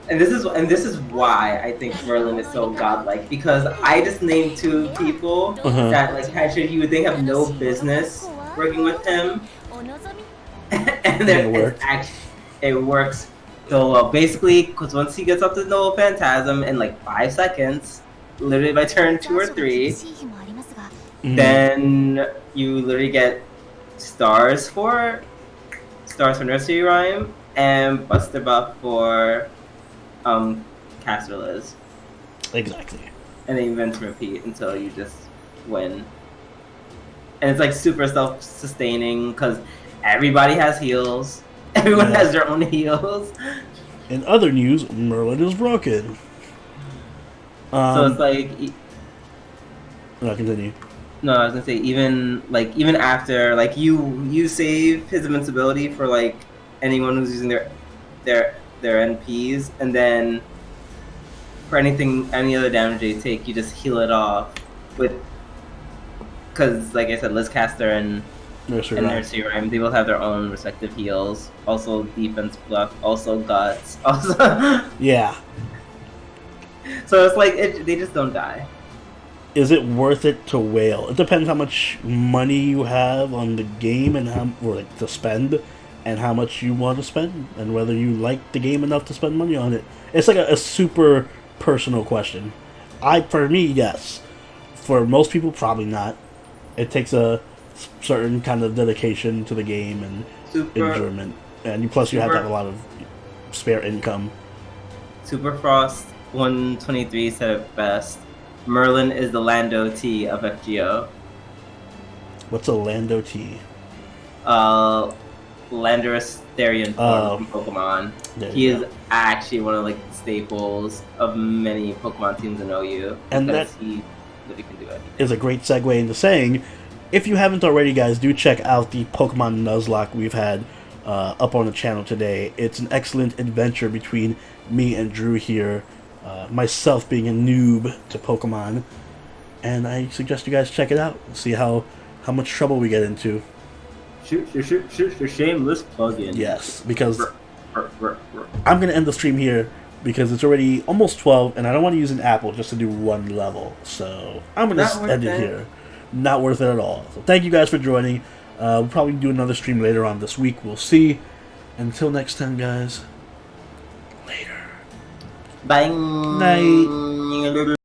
And this is why I think Merlin is so godlike, because I just named two people that like actually you would think have no business working with him, and then it works so well. Basically, because once he gets up to Noble Phantasm in like 5 seconds, literally by turn 2 or 3, Then you literally get stars for Nursery Rhyme and Buster Buff for Caster Liz. Exactly. And then you rinse and repeat until you just win. And it's like super self-sustaining because everybody has heals. Everyone has their own heals. In other news, Merlin is broken. So it's like... No, continue. No, I was gonna say even after like you save his invincibility for like anyone who's using their NPs, and then for any other damage they take, you just heal it off with, because like I said, Lizcaster and Nursery Rhyme, they both have their own respective heals. Also defense buff, also guts, also yeah. So it's like they just don't die. Is it worth it to whale? It depends how much money you have on the game and to spend, and how much you want to spend, and whether you like the game enough to spend money on it. It's like a super personal question. For me, yes. For most people, probably not. It takes a certain kind of dedication to the game and enjoyment, and plus you have to have a lot of spare income. Super Frost 123 said it best. Merlin is the Lando T of FGO. What's a Lando T? Landorus Therian from Pokemon. He is actually one of like the staples of many Pokemon teams in OU. And that he really can do it. Is a great segue into saying, if you haven't already, guys, do check out the Pokemon Nuzlocke we've had up on the channel today. It's an excellent adventure between me and Drew here. Myself being a noob to Pokemon, and I suggest you guys check it out and see how much trouble we get into. Shoot, shameless plug-in. Yes, because I'm going to end the stream here because it's already almost 12, and I don't want to use an apple just to do one level, so I'm going to end it here. Not worth it at all. So thank you guys for joining. We'll probably do another stream later on this week. We'll see. Until next time, guys. Later. Bye. Night.